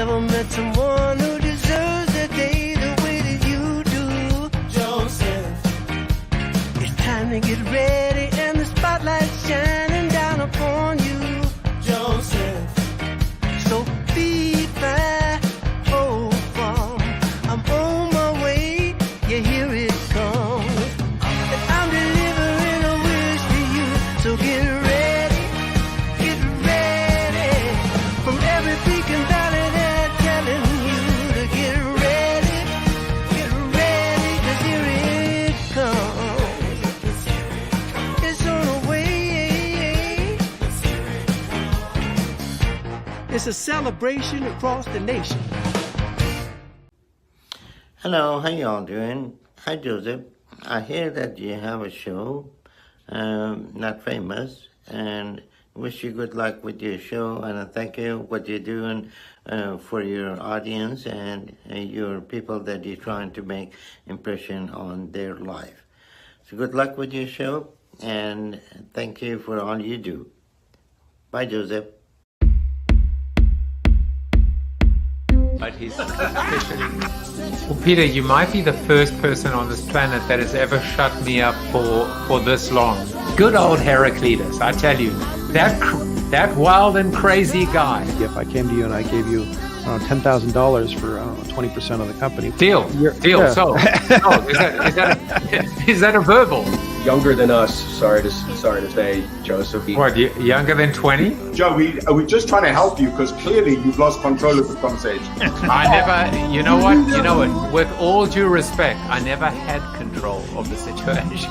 never met someone who deserves the day the way that you do. Joseph, it's time to get ready and the spotlight's shining down upon you. Joseph, so be fast, hold firm. I'm on my way, yeah, here it comes. And I'm delivering a wish to you, so get ready, from every peak and valley they're telling you to get ready, 'cause here it comes. It's on the way. It's a celebration across the nation. Hello, how y'all doing? Hi, Joseph. I hear that you have a show, not famous, and wish you good luck with your show, and I thank you what you're doing for your audience and your people that you're trying to make impression on their life. So good luck with your show, and thank you for all you do. Bye, Joseph. But he's officially. Well, Peter, you might be the first person on this planet that has ever shut me up for this long. Good old Heraclitus, I tell you, that wild and crazy guy. If I came to you and I gave you $10,000 for 20% of the company. Deal. Yeah. So, is that a verbal? Younger than us, sorry to say, Joseph. What, younger than 20? Joe, we're just trying to help you because clearly you've lost control of the conversation. I never, you know what, with all due respect, I never had control of the situation.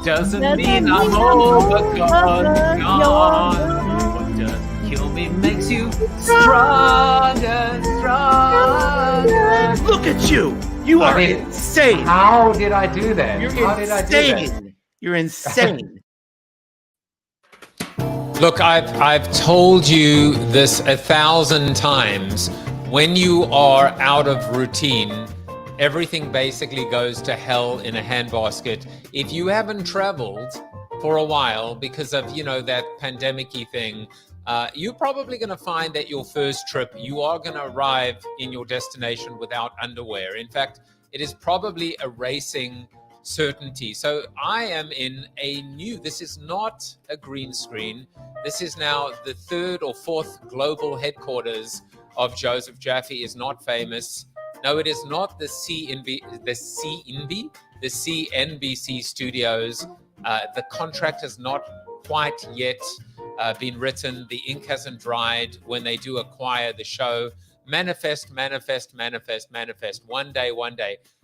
Doesn't mean I'm overgone. What doesn't kill me makes you stronger. Look at you! You are insane! How did I do that? You're insane. Look, I've told you this 1,000 times. When you are out of routine, everything basically goes to hell in a handbasket. If you haven't traveled for a while because of, that pandemic-y thing, you're probably going to find that your first trip, you are going to arrive in your destination without underwear. In fact, it is probably a racing certainty. So I am in this is not a green screen. This is now the 3rd or 4th global headquarters of Joseph Jaffe is not famous. No, it is not the CNBC studios. The contract has not quite yet been written. The ink hasn't dried when they do acquire the show. Manifest. One day.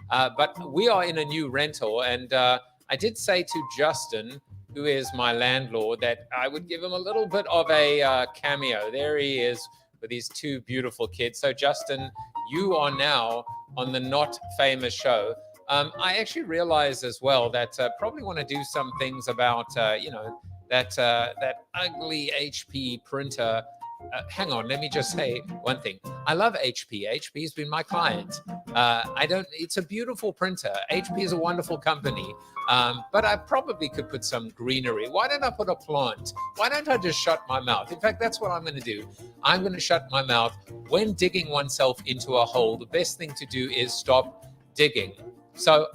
But we are in a new rental. And I did say to Justin, who is my landlord, that I would give him a little bit of a cameo. There he is with his 2 beautiful kids. So Justin, you are now on the not famous show. I actually realized as well that probably want to do some things about, that ugly HP printer. Hang on, let me just say one thing. I love HP. HP has been my client. It's a beautiful printer. HP is a wonderful company. But I probably could put some greenery. Why don't I put a plant? Why don't I just shut my mouth? In fact, that's what I'm going to do. I'm going to shut my mouth. When digging oneself into a hole, the best thing to do is stop digging. So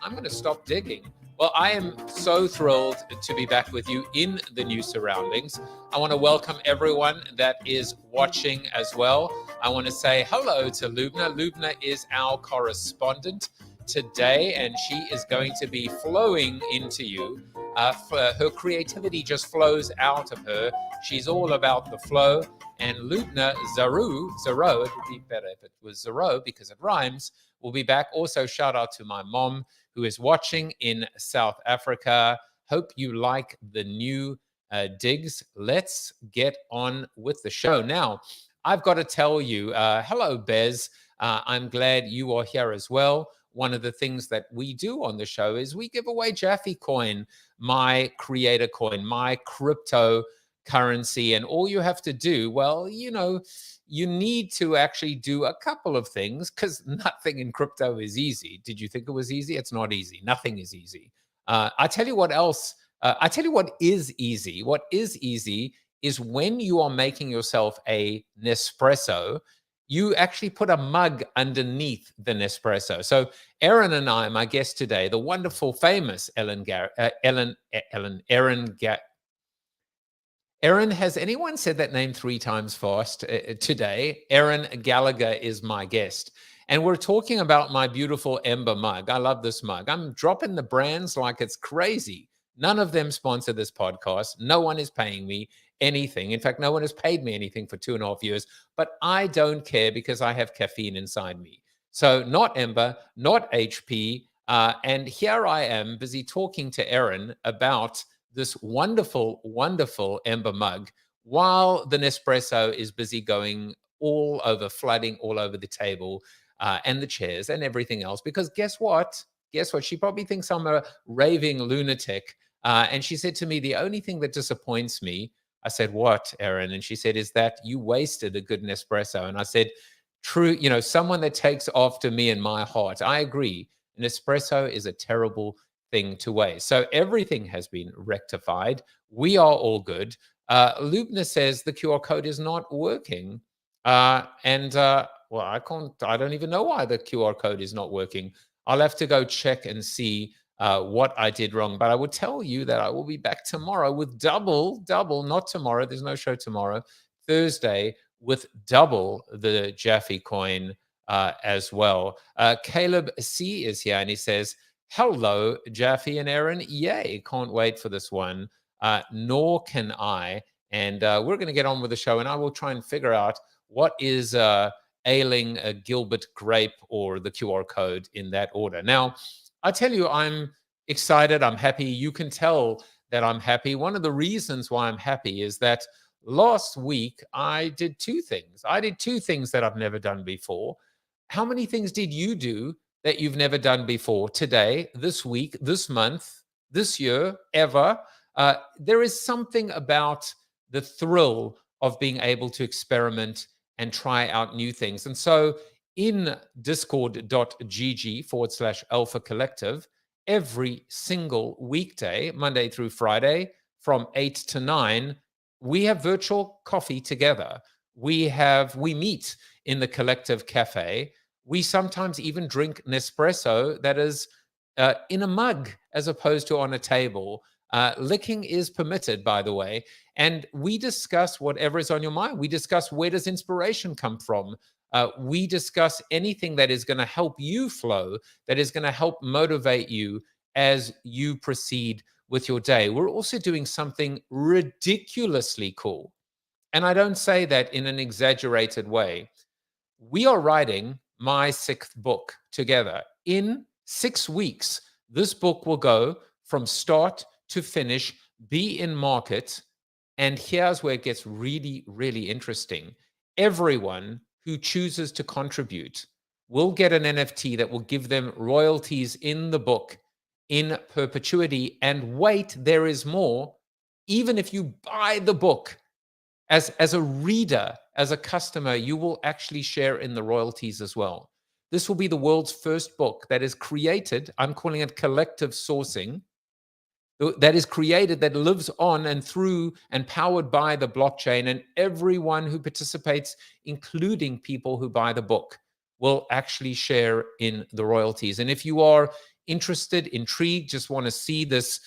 I'm going to stop digging. Well, I am so thrilled to be back with you in the new surroundings. I want to welcome everyone that is watching as well. I want to say hello to Lubna. Lubna is our correspondent today, and she is going to be flowing into you. Her creativity just flows out of her. She's all about the flow. And Lubna Zaro, it would be better if it was Zaro because it rhymes, will be back. Also, shout out to my mom who is watching in South Africa. Hope you like the new digs. Let's get on with the show. Now, I've got to tell you, hello, Bez. I'm glad you are here as well. One of the things that we do on the show is we give away JAFFE coin, my creator coin, my cryptocurrency. And all you have to do, well, you need to actually do a couple of things because nothing in crypto is easy. Did you think it was easy? It's not easy. Nothing is easy. I tell you what else. I tell you what is easy. What is easy is when you are making yourself a Nespresso, you actually put a mug underneath the Nespresso. So Erin and I, my guest today, the wonderful, famous Erin, has anyone said that name 3 times fast today? Erin Gallagher is my guest. And we're talking about my beautiful Ember mug. I love this mug. I'm dropping the brands like it's crazy. None of them sponsor this podcast. No one is paying me anything. In fact, no one has paid me anything for 2.5 years. But I don't care because I have caffeine inside me. So not Ember, not HP. And here I am busy talking to Erin about this wonderful, wonderful Ember mug while the Nespresso is busy going all over, flooding all over the table and the chairs and everything else. Because guess what? Guess what? She probably thinks I'm a raving lunatic. And she said to me, the only thing that disappoints me, I said, what, Erin? And she said, is that you wasted a good Nespresso. And I said, true, someone that takes after me in my heart. I agree. An espresso is a terrible thing to waste. So everything has been rectified. We are all good. Lubna says the QR code is not working. Well, I don't even know why the QR code is not working. I'll have to go check and see what I did wrong. But I will tell you that I will be back tomorrow with double, not tomorrow. There's no show tomorrow. Thursday with double the JAFFE coin as well. Caleb C is here and he says, hello, JAFFE and Erin. Yay, can't wait for this one. Nor can I. And we're going to get on with the show, and I will try and figure out what is ailing a Gilbert grape or the QR code in that order. Now, I tell you, I'm excited. I'm happy. You can tell that I'm happy. One of the reasons why I'm happy is that last week I did 2 things. I did 2 things that I've never done before. How many things did you do that you've never done before today, this week, this month, this year, ever? There is something about the thrill of being able to experiment and try out new things. And so in discord.gg/Alpha Collective, every single weekday, Monday through Friday, from 8 to 9, we have virtual coffee together. We meet in the collective cafe. We sometimes even drink Nespresso that is in a mug as opposed to on a table. Licking is permitted, by the way. And we discuss whatever is on your mind. We discuss where does inspiration come from. We discuss anything that is going to help you flow, that is going to help motivate you as you proceed with your day. We're also doing something ridiculously cool. And I don't say that in an exaggerated way. We are writing my 6th book together. In 6 weeks, this book will go from start to finish, be in market. And here's where it gets really, really interesting. Everyone who chooses to contribute will get an NFT that will give them royalties in the book in perpetuity. And wait, there is more. Even if you buy the book, as a reader, as a customer, you will actually share in the royalties as well. This will be the world's first book that is created, I'm calling it collective sourcing, that is created, that lives on and through and powered by the blockchain, and everyone who participates, including people who buy the book, will actually share in the royalties. And if you are interested, intrigued, just want to see this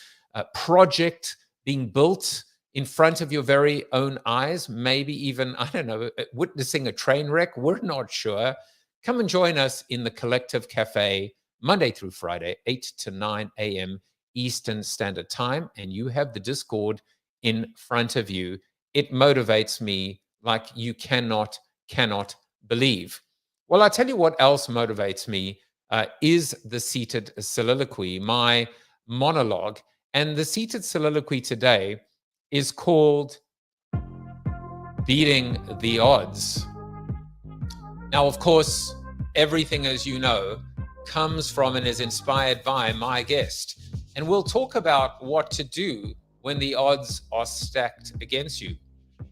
project being built in front of your very own eyes, maybe even, I don't know, witnessing a train wreck, we're not sure. Come and join us in the Collective Cafe, Monday through Friday, 8 to 9 a.m. Eastern Standard Time, and you have the Discord in front of you. It motivates me like you cannot believe. Well, I'll tell you what else motivates me is the seated soliloquy, my monologue. And the seated soliloquy today is called Beating the Odds. Now, of course, everything, as you know, comes from and is inspired by my guest. And we'll talk about what to do when the odds are stacked against you.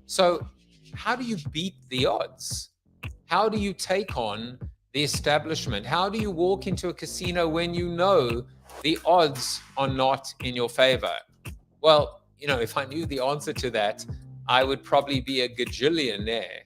So how do you beat the odds? How do you take on the establishment? How do you walk into a casino when you know the odds are not in your favor? Well, if I knew the answer to that, I would probably be a gajillionaire.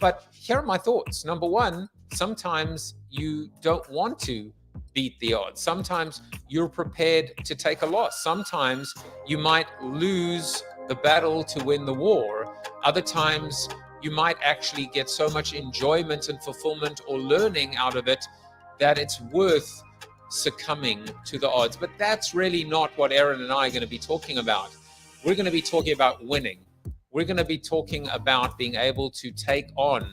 But here are my thoughts. Number one, sometimes you don't want to beat the odds. Sometimes you're prepared to take a loss. Sometimes you might lose the battle to win the war. Other times you might actually get so much enjoyment and fulfillment or learning out of it that it's worth succumbing to the odds. But that's really not what Erin and I are going to be talking about. We're going to be talking about winning. We're going to be talking about being able to take on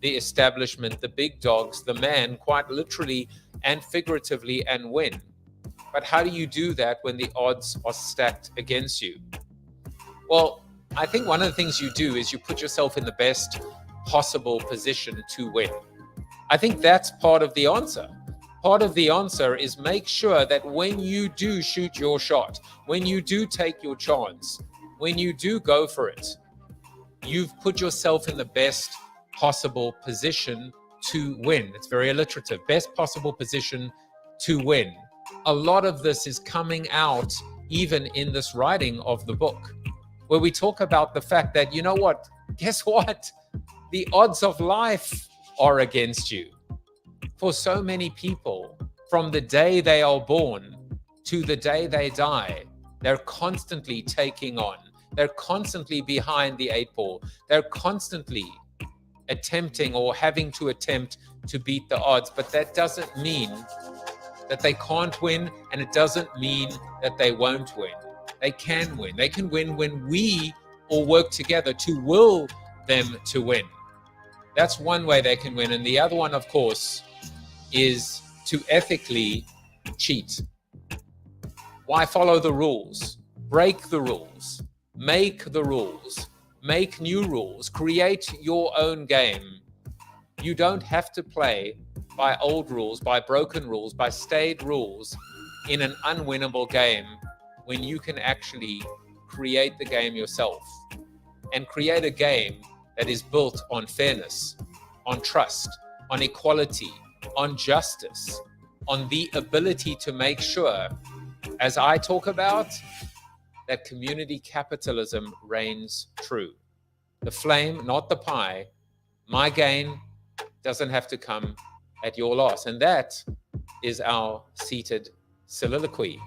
the establishment, the big dogs, the man, quite literally and figuratively, and win. But how do you do that when the odds are stacked against you? Well, I think one of the things you do is you put yourself in the best possible position to win. I think that's part of the answer. Part of the answer is make sure that when you do shoot your shot, when you do take your chance, when you do go for it, you've put yourself in the best possible position to win. It's very alliterative. Best possible position to win. A lot of this is coming out even in this writing of the book, where we talk about the fact that, you know what, guess what? The odds of life are against you. For so many people, from the day they are born to the day they die, they're constantly taking on. They're constantly behind the eight ball. They're constantly attempting or having to attempt to beat the odds. But that doesn't mean that they can't win, and it doesn't mean that they won't win. They can win. They can win when we all work together to will them to win. That's one way they can win. And the other one, of course, is to ethically cheat. Why follow the rules? Break the rules. Make the rules. Make new rules. Create your own game. You don't have to play by old rules, by broken rules, by stayed rules in an unwinnable game when you can actually create the game yourself and create a game that is built on fairness, on trust, on equality, on justice, on the ability to make sure, as I talk about, that community capitalism reigns true. The flame, not the pie. My gain doesn't have to come at your loss. And that is our seated soliloquy.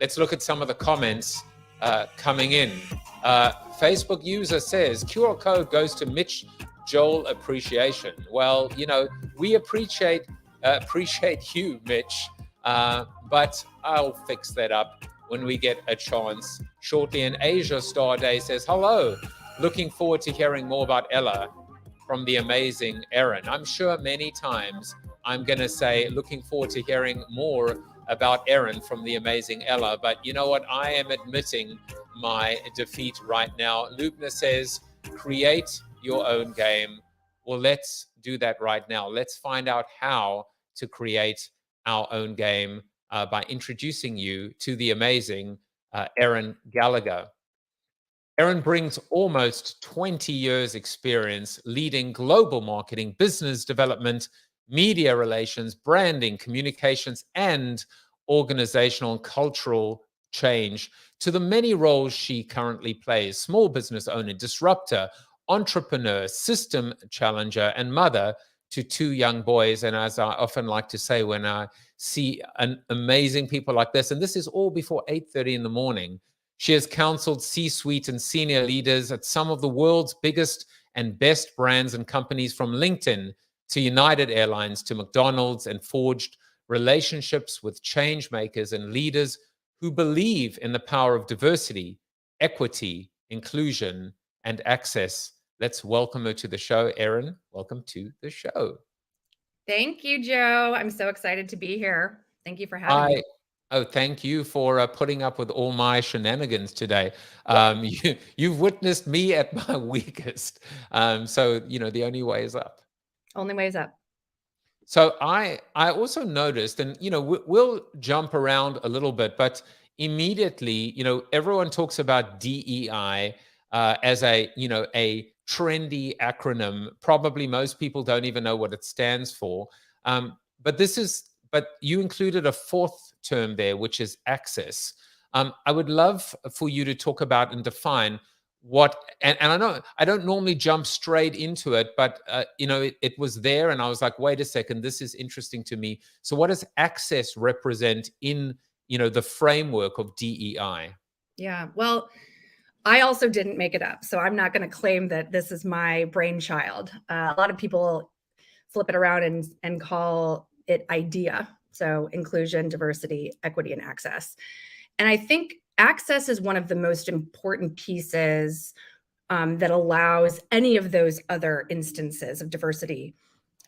Let's look at some of the comments coming in. Facebook user says, QR code goes to Mitch Joel appreciation. Well, you know, we appreciate you, Mitch, but I'll fix that up when we get a chance shortly. And Asia Star Day says, hello, looking forward to hearing more about Ella from the amazing Erin. I'm sure many times I'm going to say, looking forward to hearing more about Erin from the amazing Ella. But you know what? I am admitting my defeat right now. Lubna says, create your own game. Well, let's do that right now. Let's find out how to create our own game by introducing you to the amazing Erin Gallagher. Erin brings almost 20 years experience leading global marketing, business development, media relations, branding, communications, and organizational and cultural change to the many roles she currently plays: small business owner, disruptor, entrepreneur, system challenger, and mother to 2 young boys. And as I often like to say when I see an amazing people like this, and this is all before 8:30 in the morning, she has counseled C-suite and senior leaders at some of the world's biggest and best brands and companies, from LinkedIn to United Airlines to McDonald's, and forged relationships with change makers and leaders who believe in the power of diversity, equity, inclusion, and access. Let's welcome her to the show. Erin, welcome to the show. Thank you, Joe. I'm so excited to be here. Thank you for having me. Oh, thank you for putting up with all my shenanigans today. You've witnessed me at my weakest. So, you know, the only way is up. Only way is up. So I also noticed, and, you know, we'll jump around a little bit, but immediately, you know, everyone talks about DEI as a trendy acronym. Probably most people don't even know what it stands for. But you included a 4th term there, which is access. I would love for you to talk about and define and I don't normally jump straight into it, but it was there, and I was like, wait a second, this is interesting to me. So what does access represent in the framework of DEI? Yeah. Well, I also didn't make it up, so I'm not going to claim that this is my brainchild. A lot of people flip it around and call it IDEA. So inclusion, diversity, equity, and access. And I think access is one of the most important pieces that allows any of those other instances of diversity,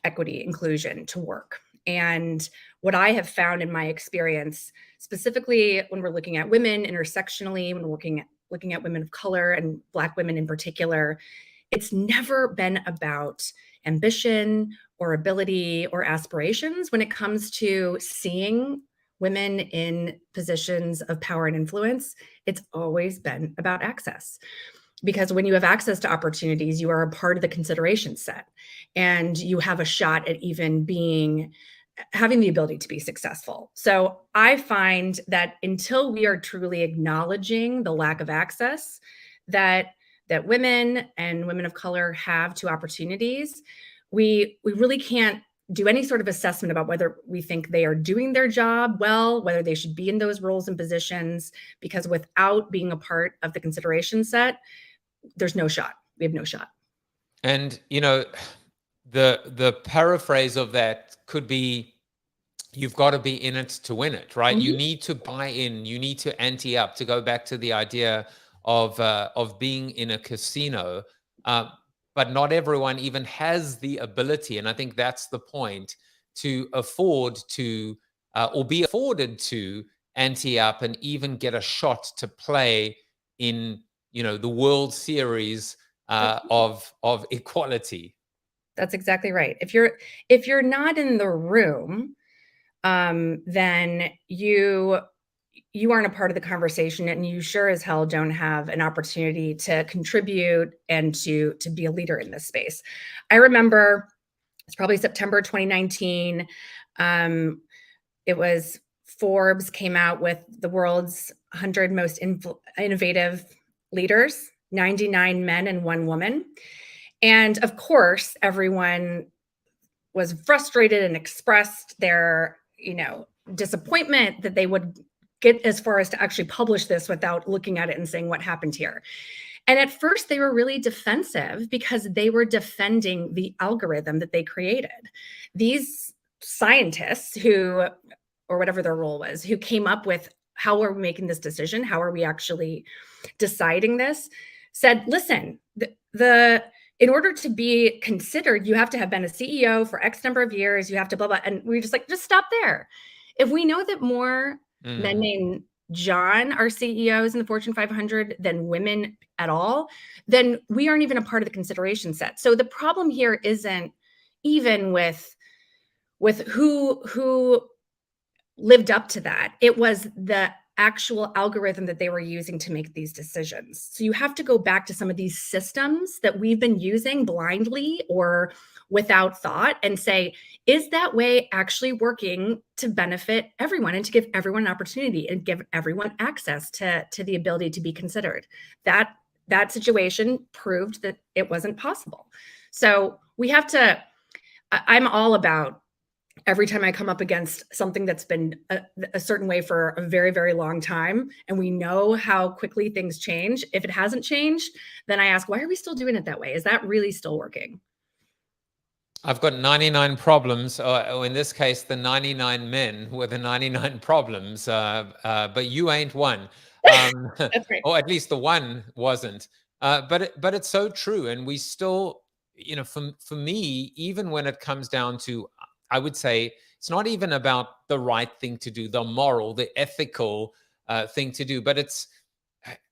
equity, inclusion to work. And what I have found in my experience, specifically when we're looking at women intersectionally, when we're looking at women of color and Black women in particular, it's never been about ambition or ability or aspirations when it comes to seeing women in positions of power and influence. It's always been about access. Because when you have access to opportunities, you are a part of the consideration set, and you have a shot at even having the ability to be successful. So I find that until we are truly acknowledging the lack of access that women and women of color have to opportunities, we really can't do any sort of assessment about whether we think they are doing their job well, whether they should be in those roles and positions, because without being a part of the consideration set, there's no shot. We have no shot. And the paraphrase of that could be, you've got to be in it to win it, right? Mm-hmm. You need to buy in, you need to ante up, to go back to the idea of being in a casino. But not everyone even has the ability, and I think that's the point, to afford to or be afforded to ante up and even get a shot to play in the World Series of equality. That's exactly right. If you're not in the room, then you aren't a part of the conversation, and you sure as hell don't have an opportunity to contribute and to be a leader in this space. I remember it's probably September 2019. It was Forbes came out with the world's 100 most innovative leaders, 99 men and 1 woman. And of course, everyone was frustrated and expressed their, disappointment that they would get as far as to actually publish this without looking at it and saying what happened here. And at first they were really defensive because they were defending the algorithm that they created. These scientists or whatever their role was, who came up with how are we making this decision? How are we actually deciding this? Said, listen, in order to be considered, you have to have been a CEO for X number of years. You have to blah, blah. And we're just like, just stop there. If we know that more men named John are CEOs in the Fortune 500 than women at all, then we aren't even a part of the consideration set. So the problem here isn't even with who lived up to that. It was the actual algorithm that they were using to make these decisions. So you have to go back to some of these systems that we've been using blindly or without thought and say, is that way actually working to benefit everyone and to give everyone an opportunity and give everyone access to the ability to be considered? That situation proved that it wasn't possible. So we have to, I'm all about, every time I come up against something that's been a certain way for a very, very long time, and we know how quickly things change, if it hasn't changed, then I ask, why are we still doing it that way? Is that really still working? I've got 99 problems, or in this case, the 99 men with the 99 problems, but you ain't one. That's right. Or at least the one wasn't. But it's so true. And we still, for me, even when it comes down to, I would say it's not even about the right thing to do, the moral, the ethical thing to do, but it's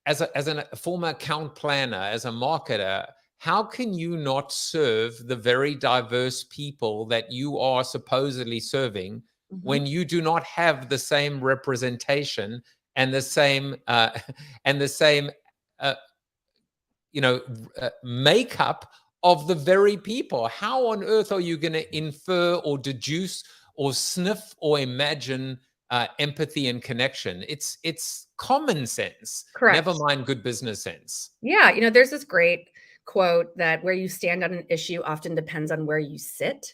as a former account planner, as a marketer, how can you not serve the very diverse people that you are supposedly serving when you do not have the same representation and the same makeup of the very people? How on earth are you going to infer or deduce or sniff or imagine empathy and connection. It's common sense. Correct. Never mind good business sense. Yeah, there's this great quote that where you stand on an issue often depends on where you sit.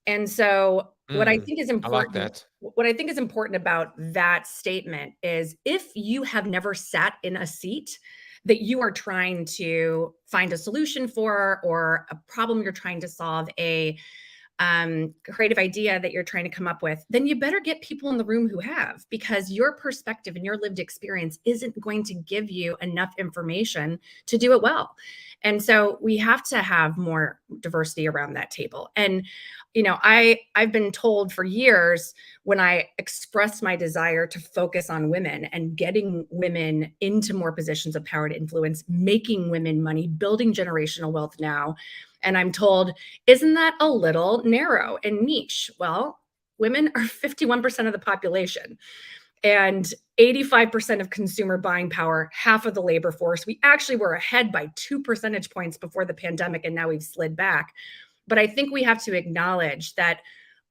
And so what I think is I like important, that. what I think is important about that statement is if you have never sat in a seat that you are trying to find a solution for, or a problem you're trying to solve, a creative idea that you're trying to come up with, then you better get people in the room who have, because your perspective and your lived experience isn't going to give you enough information to do it well. And so we have to have more diversity around that table. And I've been told for years, when I express my desire to focus on women and getting women into more positions of power to influence, making women money, building generational wealth now, and I'm told, isn't that a little narrow and niche? Well, women are 51% of the population and 85% of consumer buying power, half of the labor force. We actually were ahead by 2 percentage points before the pandemic, and now we've slid back. But I think we have to acknowledge that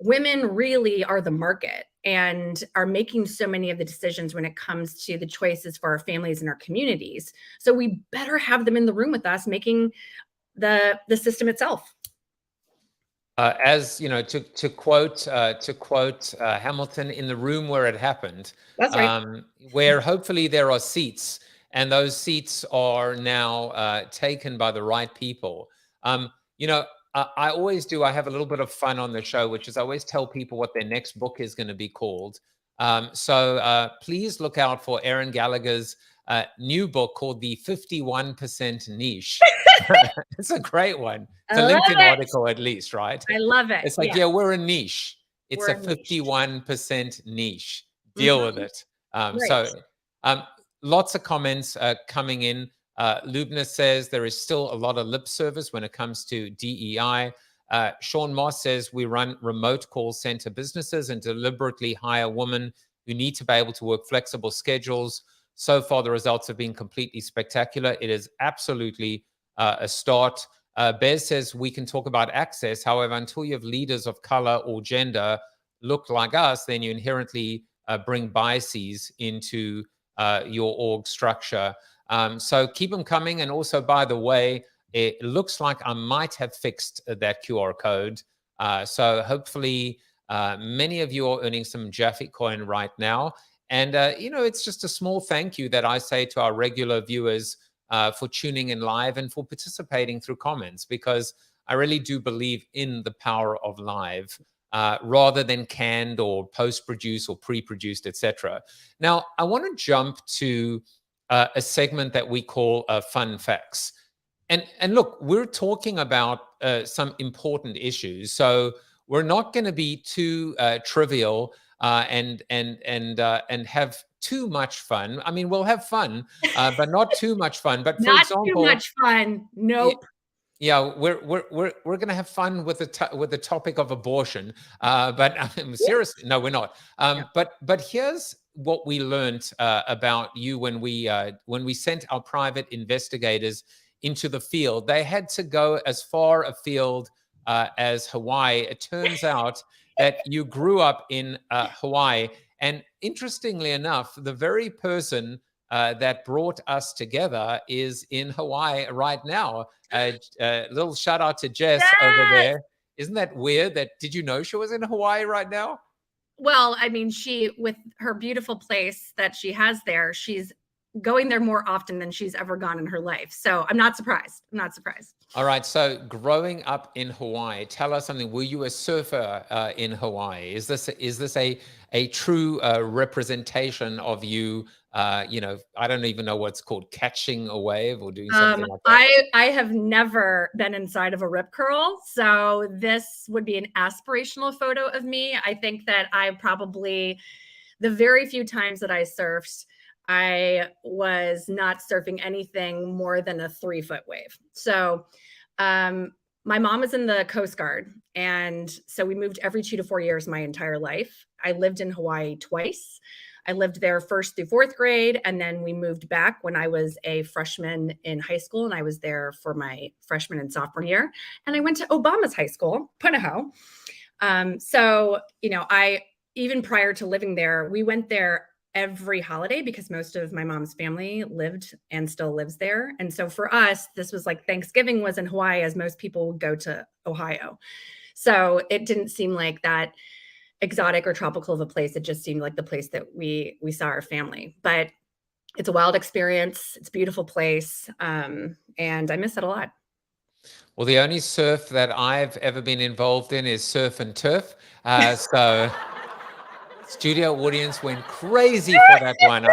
women really are the market and are making so many of the decisions when it comes to the choices for our families and our communities. So we better have them in the room with us, making the system itself. As you know, to quote Hamilton, in the room where it happened. That's right. Where hopefully there are seats, and those seats are now taken by the right people. I always do. I have a little bit of fun on the show, which is I always tell people what their next book is going to be called. So please look out for Erin Gallagher's new book called The 51% Niche. It's a great one. It's a LinkedIn article, at least, right? I love it. It's like, yeah, we're a niche. It's We're a a niche. 51% niche. Deal with it. Right. So lots of comments coming in. Lubna says there is still a lot of lip service when it comes to DEI. Sean Moss says we run remote call center businesses and deliberately hire women who need to be able to work flexible schedules. So far, the results have been completely spectacular. It is absolutely a start. Bez says we can talk about access. However, until you have leaders of color or gender look like us, then you inherently bring biases into your org structure. So keep them coming. And also, by the way, it looks like I might have fixed that QR code. So hopefully many of you are earning some JAFFE coin right now. And, it's just a small thank you that I say to our regular viewers for tuning in live and for participating through comments, because I really do believe in the power of live rather than canned or post-produced or pre-produced, etc. Now, I want to jump to a segment that we call Fun Facts. And look, we're talking about some important issues, so we're not going to be too trivial and have too much fun. I mean, we'll have fun, but not too much fun. But for Not example, too much fun. Nope. Yeah, we're going to have fun with the topic of abortion. But seriously, no, we're not. But here's what we learned about you when we sent our private investigators into the field. They had to go as far afield as Hawaii. It turns out that you grew up in Hawaii. And interestingly enough, the very person that brought us together is in Hawaii right now. Little shout out to Jess over there. Isn't that weird? Did you know she was in Hawaii right now? Well, I mean, she, with her beautiful place that she has there, she's going there more often than she's ever gone in her life. So I'm not surprised. All right. So growing up in Hawaii, tell us something. Were you a surfer in Hawaii? Is this a true representation of you? I don't even know what's called, catching a wave or doing something like that. I have never been inside of a rip curl, so this would be an aspirational photo of me. I think that the very few times that I surfed, I was not surfing anything more than a 3-foot wave. So my mom was in the Coast Guard. And so we moved every 2 to 4 years my entire life. I lived in Hawaii twice. I lived there 1st through 4th grade. And then we moved back when I was a freshman in high school. And I was there for my freshman and sophomore year. And I went to Obama's high school, Punahou. So, even prior to living there, we went there every holiday because most of my mom's family lived and still lives there. And so for us, this was like Thanksgiving was in Hawaii, as most people would go to Ohio. So it didn't seem like that exotic or tropical of a place. It just seemed like the place that we saw our family. But it's a wild experience. It's a beautiful place. And I miss it a lot. Well, the only surf that I've ever been involved in is surf and turf. So studio audience went crazy for that one.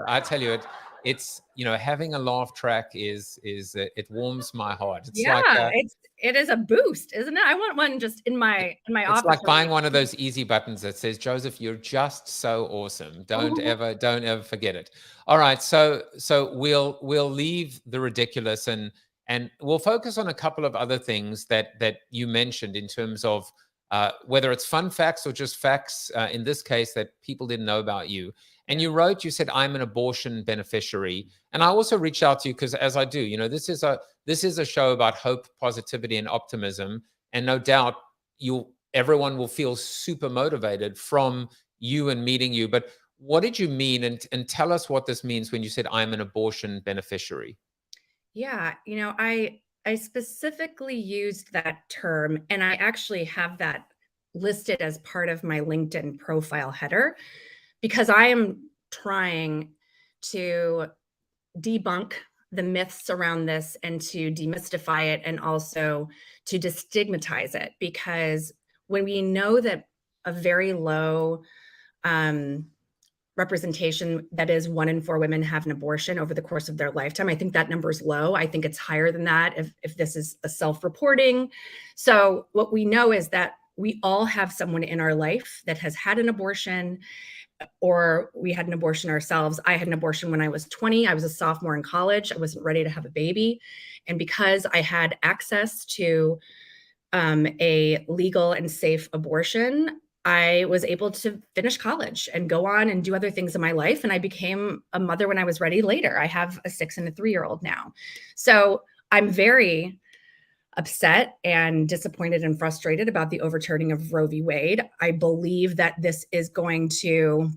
I tell you, it's, you know, having a laugh track is it warms my heart. It's Yeah, like it is a boost, isn't it? I want one just in my office. it's like buying one of those easy buttons that says, Joseph, you're just so awesome. Don't ever forget it. All right, so we'll leave the ridiculous and we'll focus on a couple of other things that you mentioned in terms of whether it's fun facts or just facts, in this case, that people didn't know about you. And you said, I'm an abortion beneficiary. And I also reached out to you because, as I do, you know, this is a show about hope, positivity, and optimism. And no doubt everyone will feel super motivated from you and meeting you. But what did you mean? And tell us what this means when you said, I'm an abortion beneficiary. Yeah, you know, I specifically used that term, and I actually have that listed as part of my LinkedIn profile header because I am trying to debunk the myths around this and to demystify it and also to destigmatize it. Because when we know that a very low representation, that is 1 in 4 women have an abortion over the course of their lifetime. I think that number is low. I think it's higher than that if this is a self-reporting. So what we know is that we all have someone in our life that has had an abortion, or we had an abortion ourselves. I had an abortion when I was 20. I was a sophomore in college. I wasn't ready to have a baby. And because I had access to a legal and safe abortion, I was able to finish college and go on and do other things in my life. And I became a mother when I was ready later. I have a 6 and a 3-year-old now. So I'm very upset and disappointed and frustrated about the overturning of Roe v. Wade. I believe that this is going to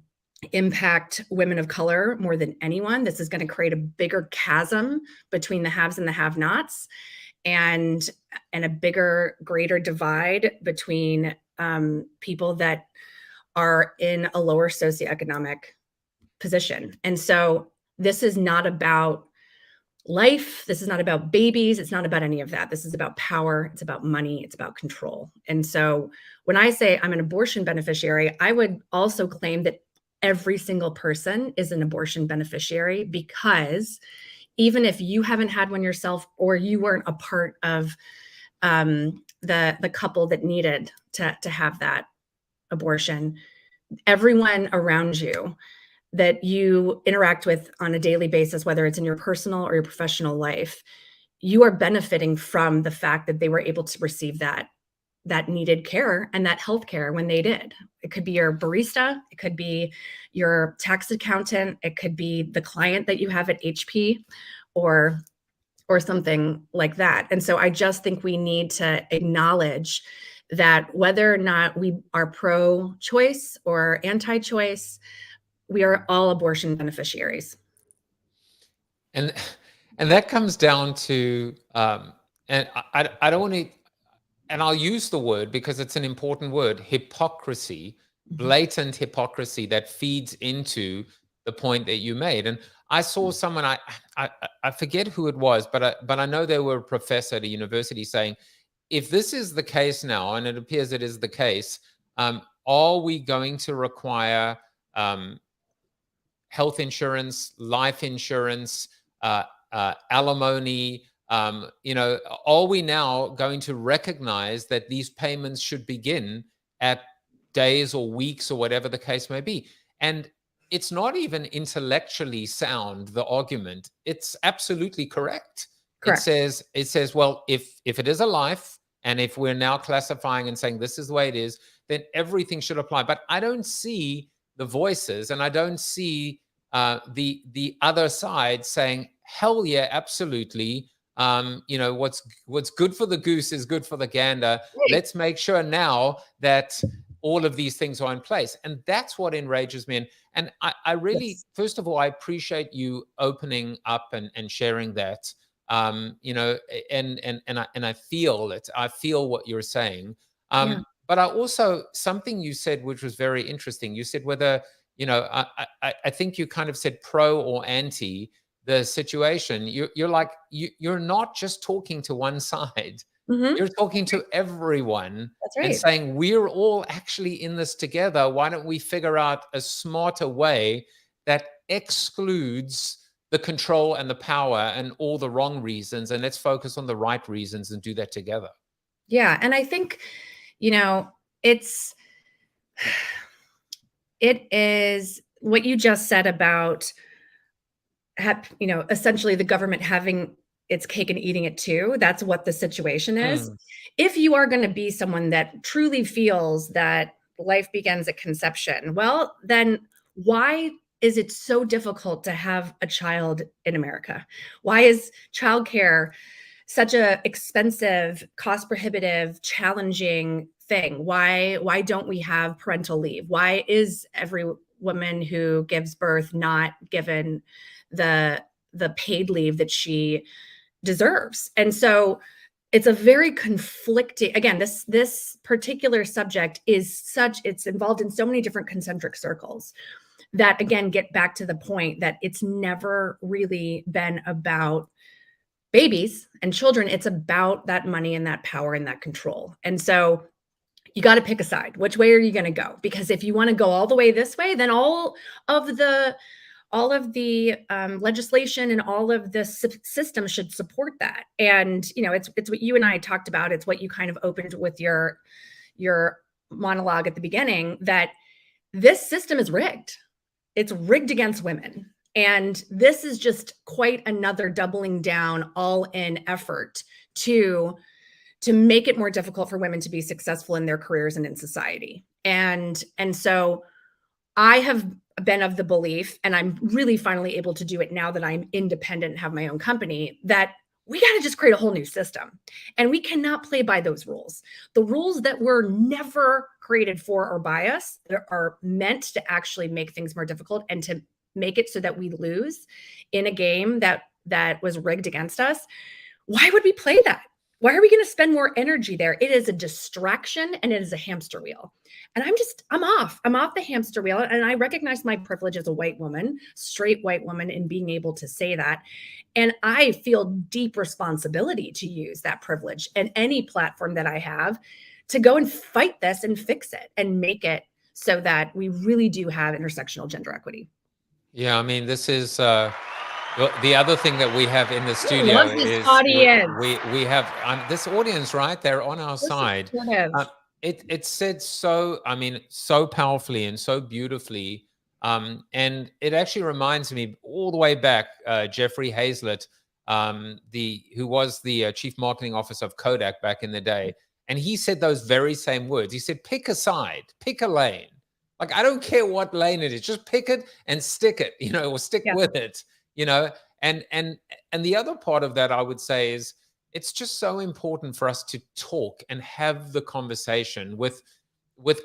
impact women of color more than anyone. This is going to create a bigger chasm between the haves and the have-nots, and a bigger, greater divide between people that are in a lower socioeconomic position. And so this is not about life. This is not about babies. It's not about any of that. This is about power. It's about money. It's about control. And so when I say I'm an abortion beneficiary, I would also claim that every single person is an abortion beneficiary, because even if you haven't had one yourself, or you weren't a part of the couple that needed to have that abortion, everyone around you that you interact with on a daily basis, whether it's in your personal or your professional life, you are benefiting from the fact that they were able to receive that needed care and that health care when they did. It could be your barista, it could be your tax accountant, it could be the client that you have at HP, or something like that. And so I just think we need to acknowledge that whether or not we are pro-choice or anti-choice, we are all abortion beneficiaries. And that comes down to, and I don't want to, and I'll use the word because it's an important word, hypocrisy, blatant hypocrisy that feeds into the point that you made. And I saw someone, I forget who it was, but I know they were a professor at a university saying, if this is the case now, and it appears it is the case, are we going to require health insurance, life insurance, alimony? Are we now going to recognize that these payments should begin at days or weeks or whatever the case may be? And it's not even intellectually sound, the argument. It's absolutely correct. It says, well, if it is a life, and if we're now classifying and saying this is the way it is, then everything should apply. But I don't see the voices, and I don't see the other side saying, hell yeah, absolutely. What's good for the goose is good for the gander. Let's make sure now that all of these things are in place. And that's what enrages me. And I really, Yes. first of all, I appreciate you opening up and sharing that. You know, and I feel it. I feel what you're saying. Yeah. But I also, something you said, which was very interesting. You said whether, you know, I think you kind of said pro or anti the situation. You're like, you're not just talking to one side. Mhm. You're talking to everyone That's and right. saying, we're all actually in this together. Why don't we figure out a smarter way that excludes the control and the power and all the wrong reasons, and let's focus on the right reasons and do that together. Yeah, and I think, you know, it's it is what you just said about you know, essentially the government having its cake and eating it too. That's what the situation is. Mm, If you are going to be someone that truly feels that life begins at conception, well, then why is it so difficult to have a child in America? Why is childcare such a expensive, cost prohibitive, challenging thing? Why don't we have parental leave? Why is every woman who gives birth not given the paid leave that she deserves? And so it's a very conflicting, again, this particular subject is such, it's involved in so many different concentric circles that again get back to the point that it's never really been about babies and children. It's about that money and that power and that control. And so you got to pick a side. Which way are you going to go? Because if you want to go all the way this way, then all of the legislation and all of the system should support that. And you know, it's what you and I talked about. It's what you kind of opened with your monologue at the beginning, that this system is rigged. It's rigged against women. And this is just quite another doubling down, all in effort to make it more difficult for women to be successful in their careers and in society. And so I have been of the belief, and I'm really finally able to do it now that I'm independent and have my own company, that we got to just create a whole new system. And we cannot play by those rules. The rules that were never created for or by us, that are meant to actually make things more difficult and to make it so that we lose in a game that was rigged against us. Why would we play that? Why are we going to spend more energy there? It is a distraction and it is a hamster wheel. And I'm off the hamster wheel. And I recognize my privilege as a white woman, straight white woman, in being able to say that. And I feel deep responsibility to use that privilege and any platform that I have to go and fight this and fix it and make it so that we really do have intersectional gender equity. Yeah, I mean, this is the other thing that we have in the studio love this is audience. we have this audience, right? They're on our side. It said so, I mean, so powerfully and so beautifully. And it actually reminds me all the way back, Jeffrey Hazlett, who was the chief marketing officer of Kodak back in the day. And he said those very same words. He said, pick a side, pick a lane. Like, I don't care what lane it is, just pick it and stick it, you know, or stick with it, you know. And the other part of that, I would say, is it's just so important for us to talk and have the conversation with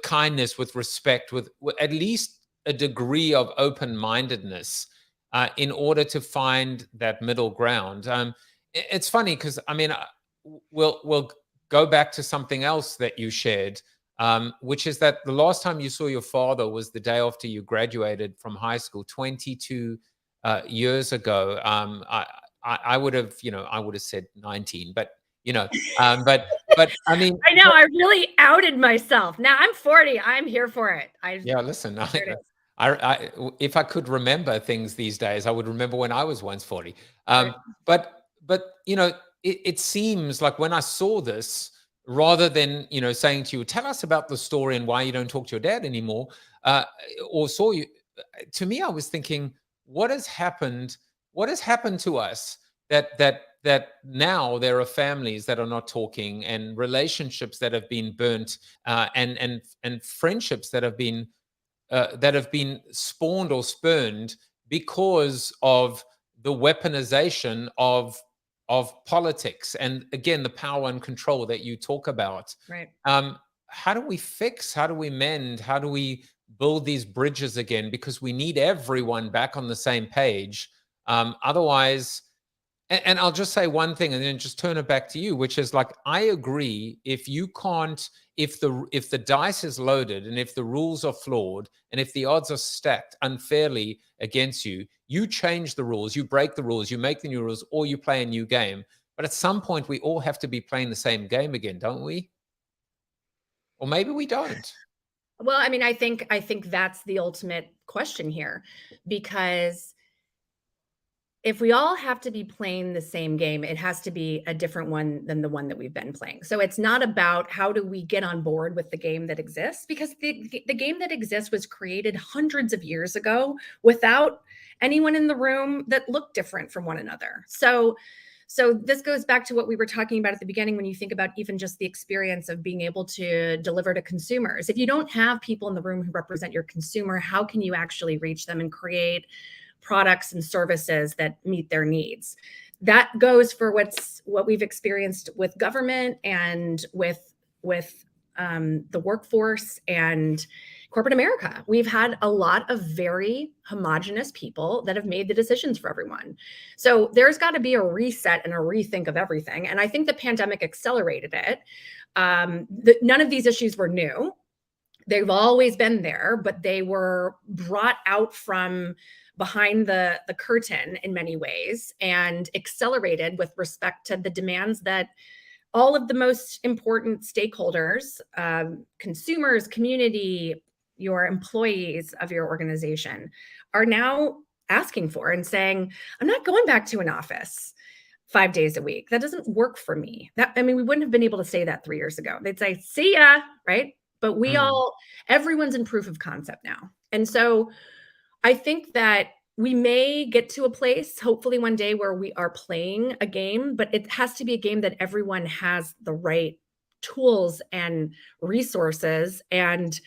kindness, with respect, with at least a degree of open-mindedness in order to find that middle ground. It's funny because, I mean, we'll go back to something else that you shared, which is that the last time you saw your father was the day after you graduated from high school, 22 years ago. I would have, you know, I would have said 19, but you know, but I mean, I know I really outed myself. Now I'm 40. I'm here for it. Yeah, listen, I if I could remember things these days, I would remember when I was once 40. Right. But you know, it seems like when I saw this, rather than, you know, saying to you, tell us about the story and why you don't talk to your dad anymore, or saw you, to me, I was thinking, what has happened? What has happened to us that now there are families that are not talking, and relationships that have been burnt, and friendships that have been spawned or spurned because of the weaponization of politics, and again, the power and control that you talk about. Right. how do we fix, how do we mend, how do we build these bridges again? Because we need everyone back on the same page. Otherwise, and I'll just say one thing and then just turn it back to you, which is like, I agree, if you can't, if the dice is loaded and if the rules are flawed and if the odds are stacked unfairly against you, you change the rules, you break the rules, you make the new rules, or you play a new game. But at some point, we all have to be playing the same game again, don't we? Or maybe we don't. Well, I mean, I think that's the ultimate question here, because if we all have to be playing the same game, it has to be a different one than the one that we've been playing. So it's not about how do we get on board with the game that exists, because the game that exists was created hundreds of years ago without anyone in the room that looked different from one another. So this goes back to what we were talking about at the beginning, when you think about even just the experience of being able to deliver to consumers. If you don't have people in the room who represent your consumer, how can you actually reach them and create products and services that meet their needs? That goes for what we've experienced with government and with the workforce and corporate America. We've had a lot of very homogenous people that have made the decisions for everyone. So there's got to be a reset and a rethink of everything. And I think the pandemic accelerated it. None of these issues were new. They've always been there, but they were brought out from behind the curtain in many ways and accelerated with respect to the demands that all of the most important stakeholders, consumers, community, your employees of your organization, are now asking for and saying, I'm not going back to an office 5 days a week. That doesn't work for me. We wouldn't have been able to say that 3 years ago. They'd say, see ya, right? But everyone's in proof of concept now. And so I think that we may get to a place, hopefully one day, where we are playing a game, but it has to be a game that everyone has the right tools and resources and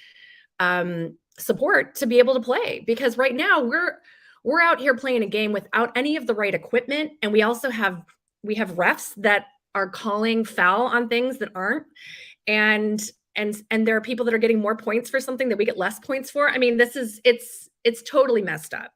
support to be able to play. Because right now we're out here playing a game without any of the right equipment, and we also have refs that are calling foul on things that aren't, and there are people that are getting more points for something that we get less points for. I mean, it's totally messed up.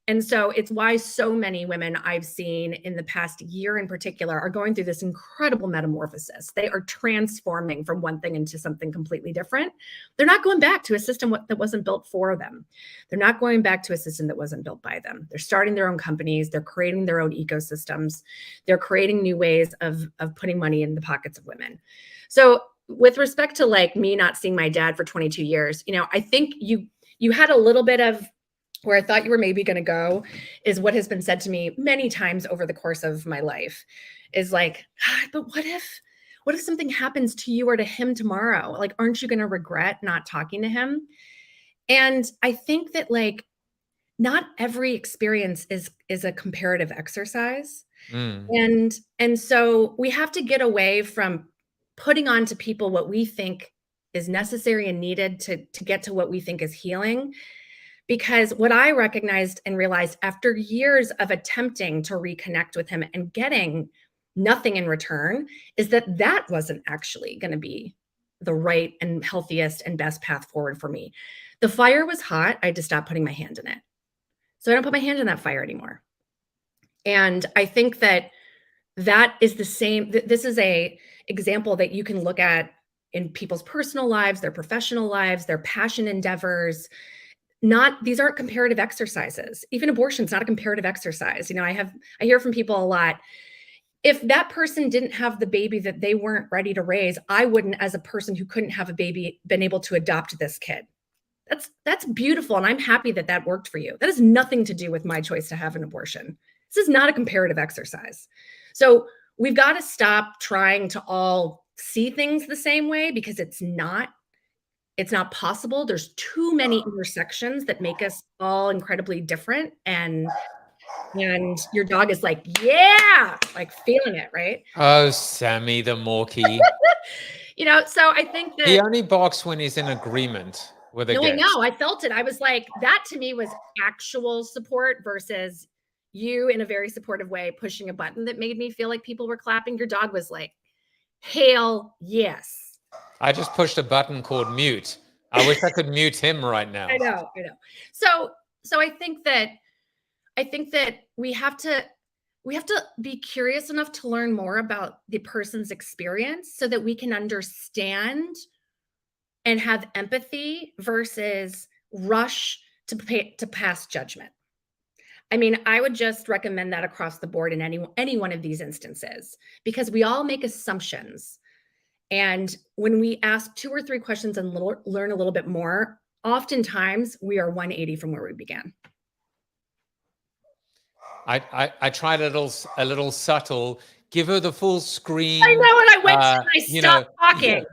And so it's why so many women I've seen in the past year in particular are going through this incredible metamorphosis. They are transforming from one thing into something completely different. They're not going back to a system that wasn't built for them. They're not going back to a system that wasn't built by them. They're starting their own companies. They're creating their own ecosystems. They're creating new ways of putting money in the pockets of women. So with respect to like me not seeing my dad for 22 years, I think you had a little bit of where I thought you were maybe going to go, is what has been said to me many times over the course of my life, is like, God, but what if something happens to you or to him tomorrow? Like, aren't you going to regret not talking to him? And I think that like, not every experience is a comparative exercise. And so we have to get away from putting on to people what we think is necessary and needed to get to what we think is healing. Because what I recognized and realized after years of attempting to reconnect with him and getting nothing in return is that wasn't actually going to be the right and healthiest and best path forward for me. The fire was hot. I had to stop putting my hand in it. So I don't put my hand in that fire anymore. And I think that is the same. This is a example that you can look at in people's personal lives, their professional lives, their passion endeavors. These aren't comparative exercises. Even abortion's not a comparative exercise. I hear from people a lot, if that person didn't have the baby that they weren't ready to raise, I wouldn't, as a person who couldn't have a baby, been able to adopt this kid. That's beautiful. And I'm happy that worked for you. That has nothing to do with my choice to have an abortion. This is not a comparative exercise. So we've got to stop trying to all see things the same way, because it's not possible. There's too many intersections that make us all incredibly different. And your dog is like, yeah, like feeling it, right? Oh, Sammy the Morkie. So I think that he only barks when he's in agreement with a guest. I know. I felt it. I was like, that to me was actual support versus you in a very supportive way pushing a button that made me feel like people were clapping. Your dog was like, hail yes. I just pushed a button called mute. I wish I could mute him right now. I know. So I think that we have to be curious enough to learn more about the person's experience so that we can understand and have empathy versus rush to pass judgment. I mean, I would just recommend that across the board in any one of these instances, because we all make assumptions. And when we ask 2 or 3 questions and learn a little bit more, oftentimes we are 180 from where we began. I tried a little subtle. Give her the full screen. I know, and I went and I stopped talking.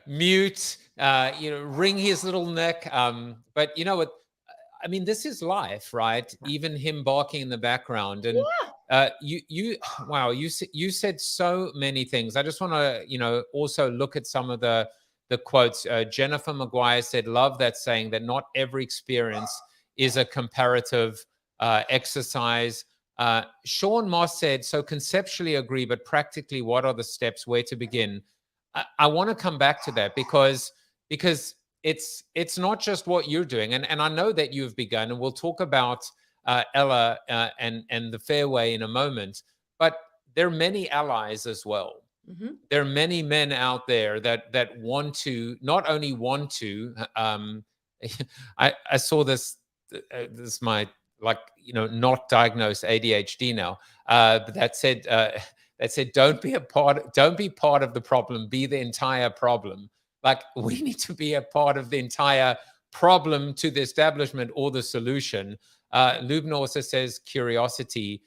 Mute. Wring his little neck. But you know what? I mean, this is life, right? Even him barking in the background, and you said so many things. I just want to also look at some of the quotes. Jennifer McGuire said, "Love that saying that not every experience is a comparative exercise." Sean Moss said, "So conceptually agree, but practically, what are the steps? Where to begin?" I want to come back to that because it's not just what you're doing, and I know that you've begun, and we'll talk about Ella and the Fairway in a moment. But there are many allies as well. Mm-hmm. There are many men out there that want to not only want to. I saw this. This is my not diagnosed ADHD now. But that said, don't be part of the problem. Be the entire problem. Like, we need to be a part of the entire problem to the establishment or the solution. Lubna also says curiosity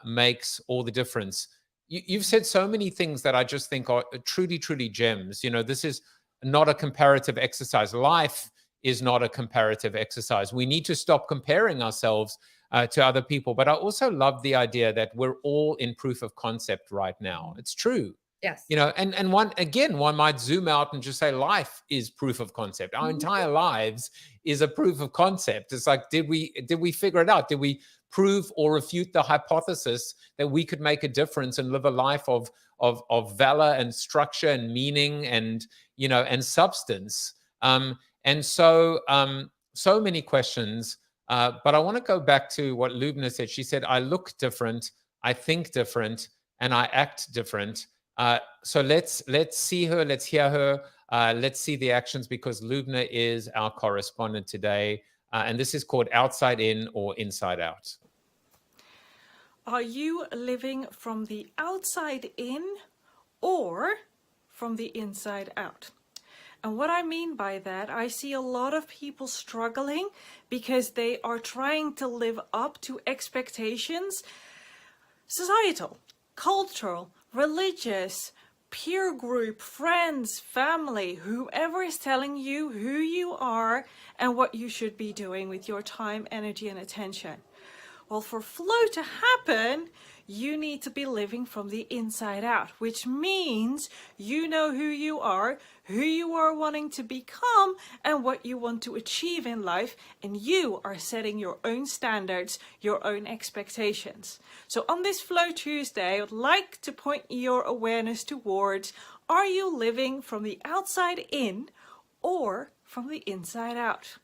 makes all the difference. You've said so many things that I just think are truly, truly gems. This is not a comparative exercise. Life is not a comparative exercise. We need to stop comparing ourselves to other people. But I also love the idea that we're all in proof of concept right now. It's true. Yes. And one might zoom out and just say life is proof of concept. Our entire lives is a proof of concept. It's like, did we figure it out? Did we prove or refute the hypothesis that we could make a difference and live a life of valor and structure and meaning and substance? And so many questions. But I want to go back to what Lubna said. She said, "I look different, I think different, and I act different." So let's see her, let's hear her, let's see the actions, because Lubna is our correspondent today. And this is called Outside In or Inside Out. Are you living from the outside in or from the inside out? And what I mean by that, I see a lot of people struggling because they are trying to live up to expectations, societal, cultural, religious, peer group, friends, family, whoever is telling you who you are and what you should be doing with your time, energy, and attention. Well, for flow to happen, you need to be living from the inside out, which means you know who you are wanting to become, and what you want to achieve in life, and you are setting your own standards, your own expectations. So on this Flow Tuesday, I would like to point your awareness towards, are you living from the outside in or from the inside out?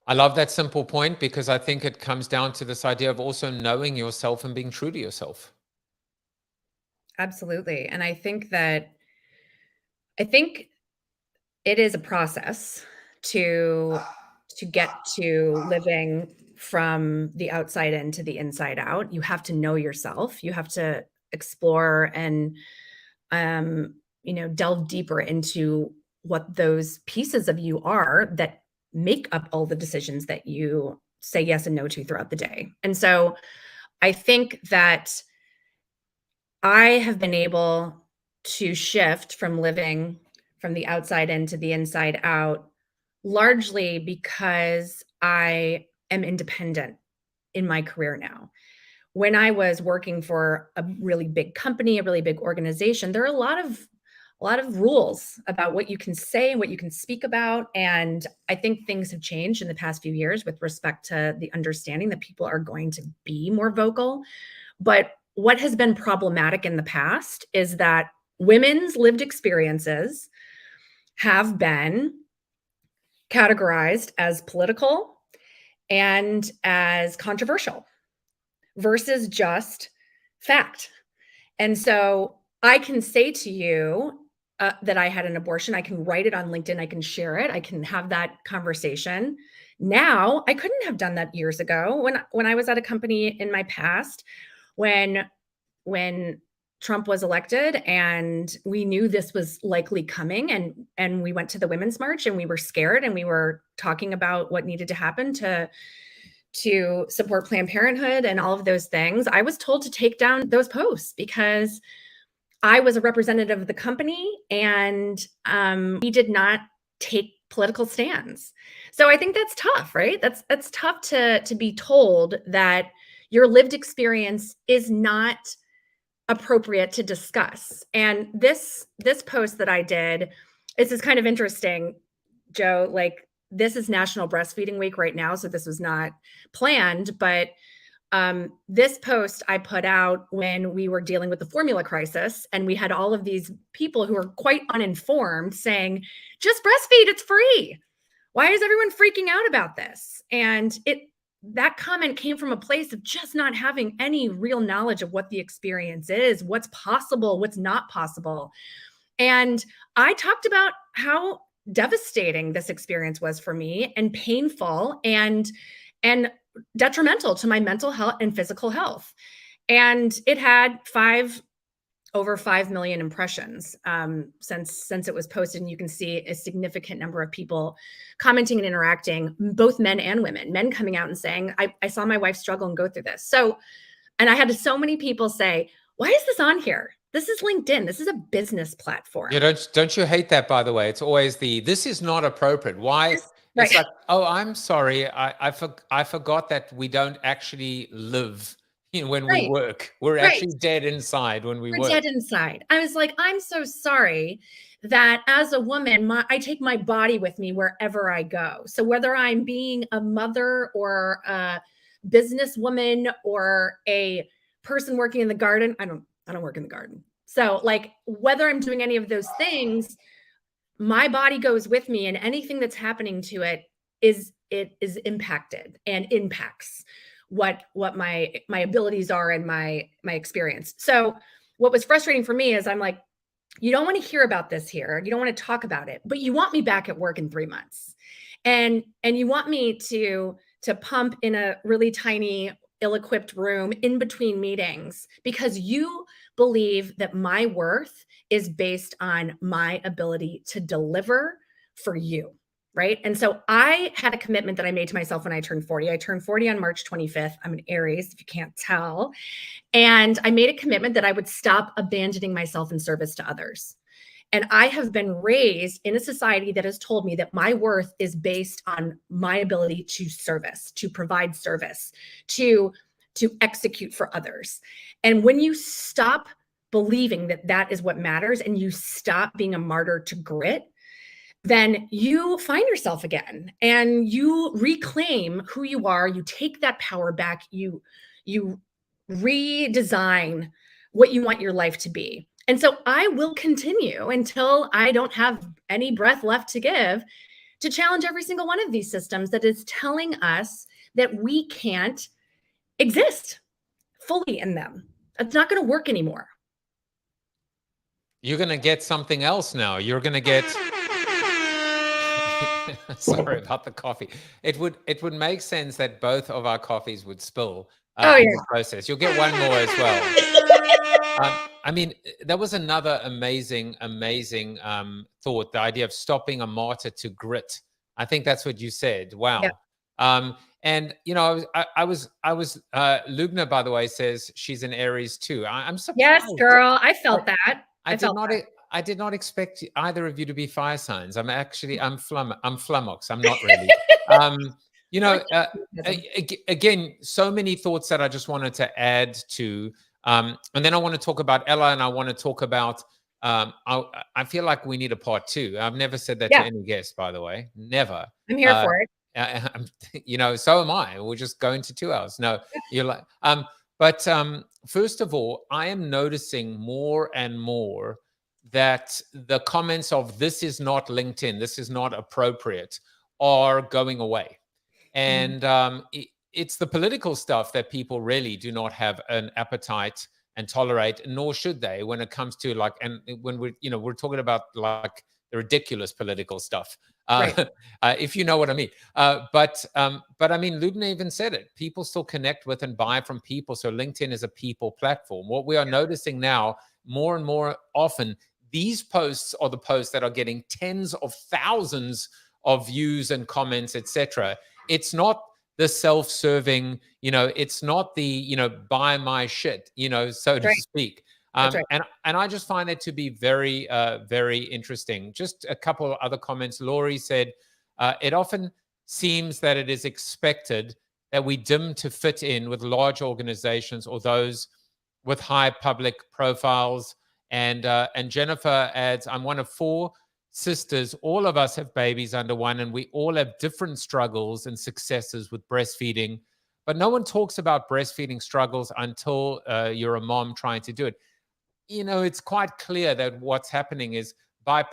I love that simple point, because I think it comes down to this idea of also knowing yourself and being true to yourself. Absolutely. And I think it is a process to get to living from the outside in to the inside out. You have to know yourself. You have to explore and delve deeper into what those pieces of you are that make up all the decisions that you say yes and no to throughout the day. And so I think that I have been able to shift from living from the outside in to the inside out, largely because I am independent in my career now. When I was working for a really big company, a really big organization, there are a lot of rules about what you can say and what you can speak about. And I think things have changed in the past few years with respect to the understanding that people are going to be more vocal. But what has been problematic in the past is that women's lived experiences have been categorized as political and as controversial versus just fact. And so I can say to you that I had an abortion. I can write it on LinkedIn. I can share it. I can have that conversation. Now, I couldn't have done that years ago when I was at a company in my past, when Trump was elected and we knew this was likely coming, and we went to the Women's March and we were scared and we were talking about what needed to happen to support Planned Parenthood and all of those things. I was told to take down those posts because I was a representative of the company and we did not take political stands. So I think that's tough, right? That's tough to be told that your lived experience is not appropriate to discuss. And this post that I did, this is kind of interesting, Joe. Like, this is National Breastfeeding Week right now, so this was not planned, but this post I put out when we were dealing with the formula crisis, and we had all of these people who were quite uninformed saying, just breastfeed, it's free. Why is everyone freaking out about this? And that comment came from a place of just not having any real knowledge of what the experience is, what's possible, what's not possible. And I talked about how devastating this experience was for me, and painful and detrimental to my mental health and physical health. And it had over 5 million impressions since it was posted. And you can see a significant number of people commenting and interacting, both men and women, men coming out and saying, I saw my wife struggle and go through this. So, and I had so many people say, why is this on here? This is LinkedIn. This is a business platform. Yeah, don't you hate that, by the way? It's always this is not appropriate. Why? Right. It's like, oh, I'm sorry. I forgot that we don't actually live when we work. We're actually dead inside when we work. We're dead inside. I was like, I'm so sorry that as a woman, I take my body with me wherever I go. So whether I'm being a mother or a businesswoman or a person working in the garden, I don't work in the garden. So like, whether I'm doing any of those things, my body goes with me, and anything that's happening to it is impacted and impacts what my abilities are and my experience. So what was frustrating for me is I'm like, you don't want to hear about this here. You don't want to talk about it, but you want me back at work in 3 months. And you want me to pump in a really tiny, ill-equipped room in between meetings because you believe that my worth is based on my ability to deliver for you, right? And so I had a commitment that I made to myself when I turned 40. I turned 40 on March 25th. I'm an Aries, if you can't tell. And I made a commitment that I would stop abandoning myself in service to others. And I have been raised in a society that has told me that my worth is based on my ability to service, to provide service, to execute for others. And when you stop believing that that is what matters and you stop being a martyr to grit, then you find yourself again and you reclaim who you are. You take that power back. You redesign what you want your life to be. And so I will continue until I don't have any breath left to give to challenge every single one of these systems that is telling us that we can't exist fully in them. It's not going to work anymore. You're going to get something else now. You're going to get... Sorry about the coffee. It would make sense that both of our coffees would spill in the process. You'll get one more as well. I mean, that was another amazing thought, the idea of stopping a martyr to grit. I think that's what you said. Wow. Yeah. And you know, I was Lubna, by the way, says she's an Aries too. I'm surprised. Yes, girl. I felt that. I did not expect either of you to be fire signs. I'm flummoxed. I'm not really. You know, again, so many thoughts that I just wanted to add to. And then I want to talk about Ella, and I want to talk about, I feel like we need a part 2. I've never said that to any guest, by the way. Never. I'm here for it. You know, so am I. We'll just go into 2 hours. No, you're like, but first of all, I am noticing more and more that the comments of "this is not LinkedIn, this is not appropriate" are going away. And it's the political stuff that people really do not have an appetite and tolerate, nor should they, when it comes to like, and when we're talking about like the ridiculous political stuff, Right. if you know what I mean. But I mean, Lubna even said it. People still connect with and buy from people. So LinkedIn is a people platform. What we are noticing now, more and more often, these posts are the posts that are getting tens of thousands of views and comments, etc. It's not the self-serving, it's not the, buy my shit, so to Right. speak. That's right. And I just find it to be very, very interesting. Just a couple of other comments. Laurie said, it often seems that it is expected that we dim to fit in with large organizations or those with high public profiles. And Jennifer adds, I'm one of 4 sisters. All of us have babies under 1, and we all have different struggles and successes with breastfeeding. But no one talks about breastfeeding struggles until you're a mom trying to do it. It's quite clear that what's happening is by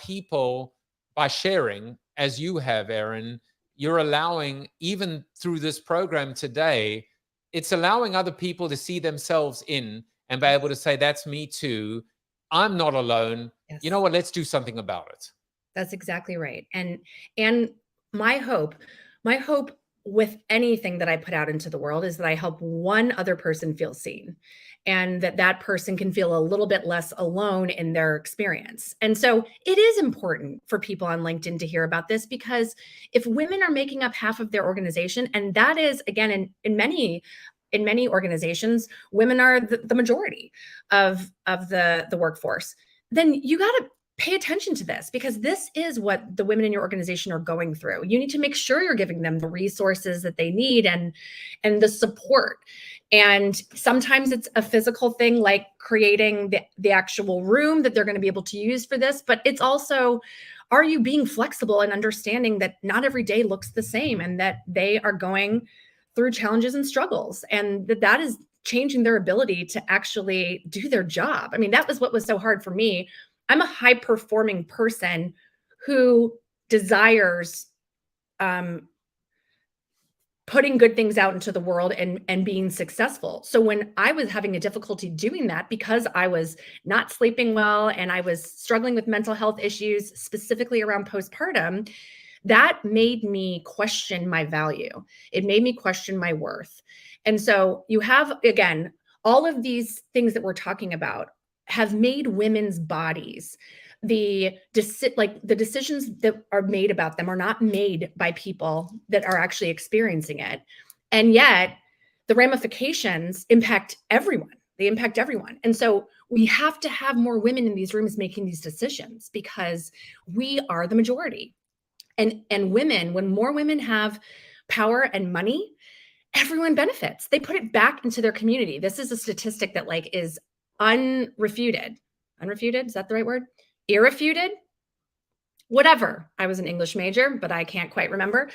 sharing, as you have, Erin, you're allowing, even through this program today, it's allowing other people to see themselves in and be able to say, that's me too. I'm not alone. Yes. You know what? Let's do something about it. That's exactly right. And my hope with anything that I put out into the world is that I help one other person feel seen, and that person can feel a little bit less alone in their experience. And so it is important for people on LinkedIn to hear about this, because if women are making up half of their organization, and that is, again, in many organizations, women are the majority of the workforce, then you got to pay attention to this, because this is what the women in your organization are going through. You need to make sure you're giving them the resources that they need and the support. And sometimes it's a physical thing, like creating the actual room that they're going to be able to use for this. But it's also, are you being flexible and understanding that not every day looks the same, and that they are going through challenges and struggles, and that is changing their ability to actually do their job. I mean, that was what was so hard for me. I'm a high performing person who desires putting good things out into the world and being successful. So when I was having a difficulty doing that, because I was not sleeping well and I was struggling with mental health issues, specifically around postpartum, that made me question my value. It made me question my worth. And so you have, again, all of these things that we're talking about have made women's bodies, the decisions that are made about them are not made by people that are actually experiencing it. And yet the ramifications impact everyone. They impact everyone. And so we have to have more women in these rooms making these decisions, because we are the majority. And women, when more women have power and money, everyone benefits. They put it back into their community. This is a statistic that is unrefuted. Unrefuted, is that the right word? Irrefuted? Whatever. I was an English major, but I can't quite remember.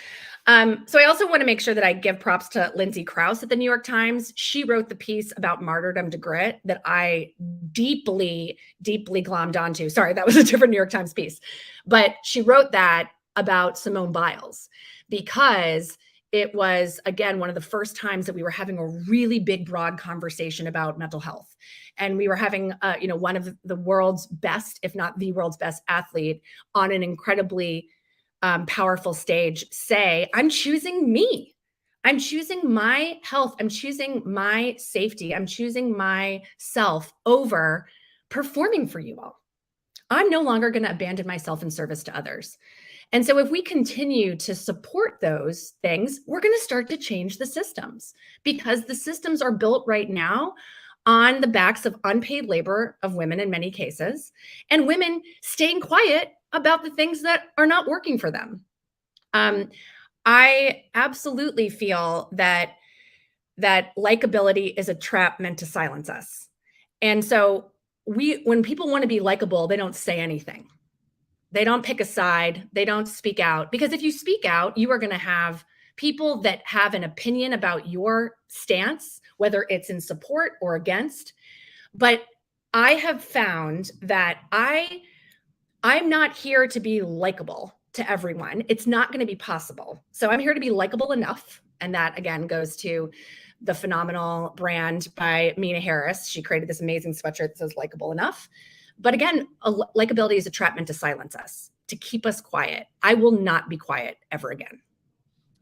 So I also want to make sure that I give props to Lindsay Krause at the New York Times. She wrote the piece about martyrdom to grit that I deeply, deeply glommed onto. Sorry, that was a different New York Times piece. But she wrote that about Simone Biles, because it was, again, one of the first times that we were having a really big, broad conversation about mental health. And we were having, one of the world's best, if not the world's best athlete on an incredibly powerful stage say, I'm choosing me. I'm choosing my health. I'm choosing my safety. I'm choosing myself over performing for you all. I'm no longer going to abandon myself in service to others. And so if we continue to support those things, we're going to start to change the systems, because the systems are built right now on the backs of unpaid labor of women in many cases, and women staying quiet about the things that are not working for them. I absolutely feel that likability is a trap meant to silence us. And so when people want to be likable, they don't say anything. They don't pick a side. They don't speak out, because if you speak out, you are going to have people that have an opinion about your stance, whether it's in support or against. But I have found that I I'm not here to be likable to everyone. It's not going to be possible. So I'm here to be likable enough. And that again goes to the phenomenal brand by Mina Harris. She created this amazing sweatshirt that says likable enough. But again, likability is a trap meant to silence us, to keep us quiet. I will not be quiet ever again.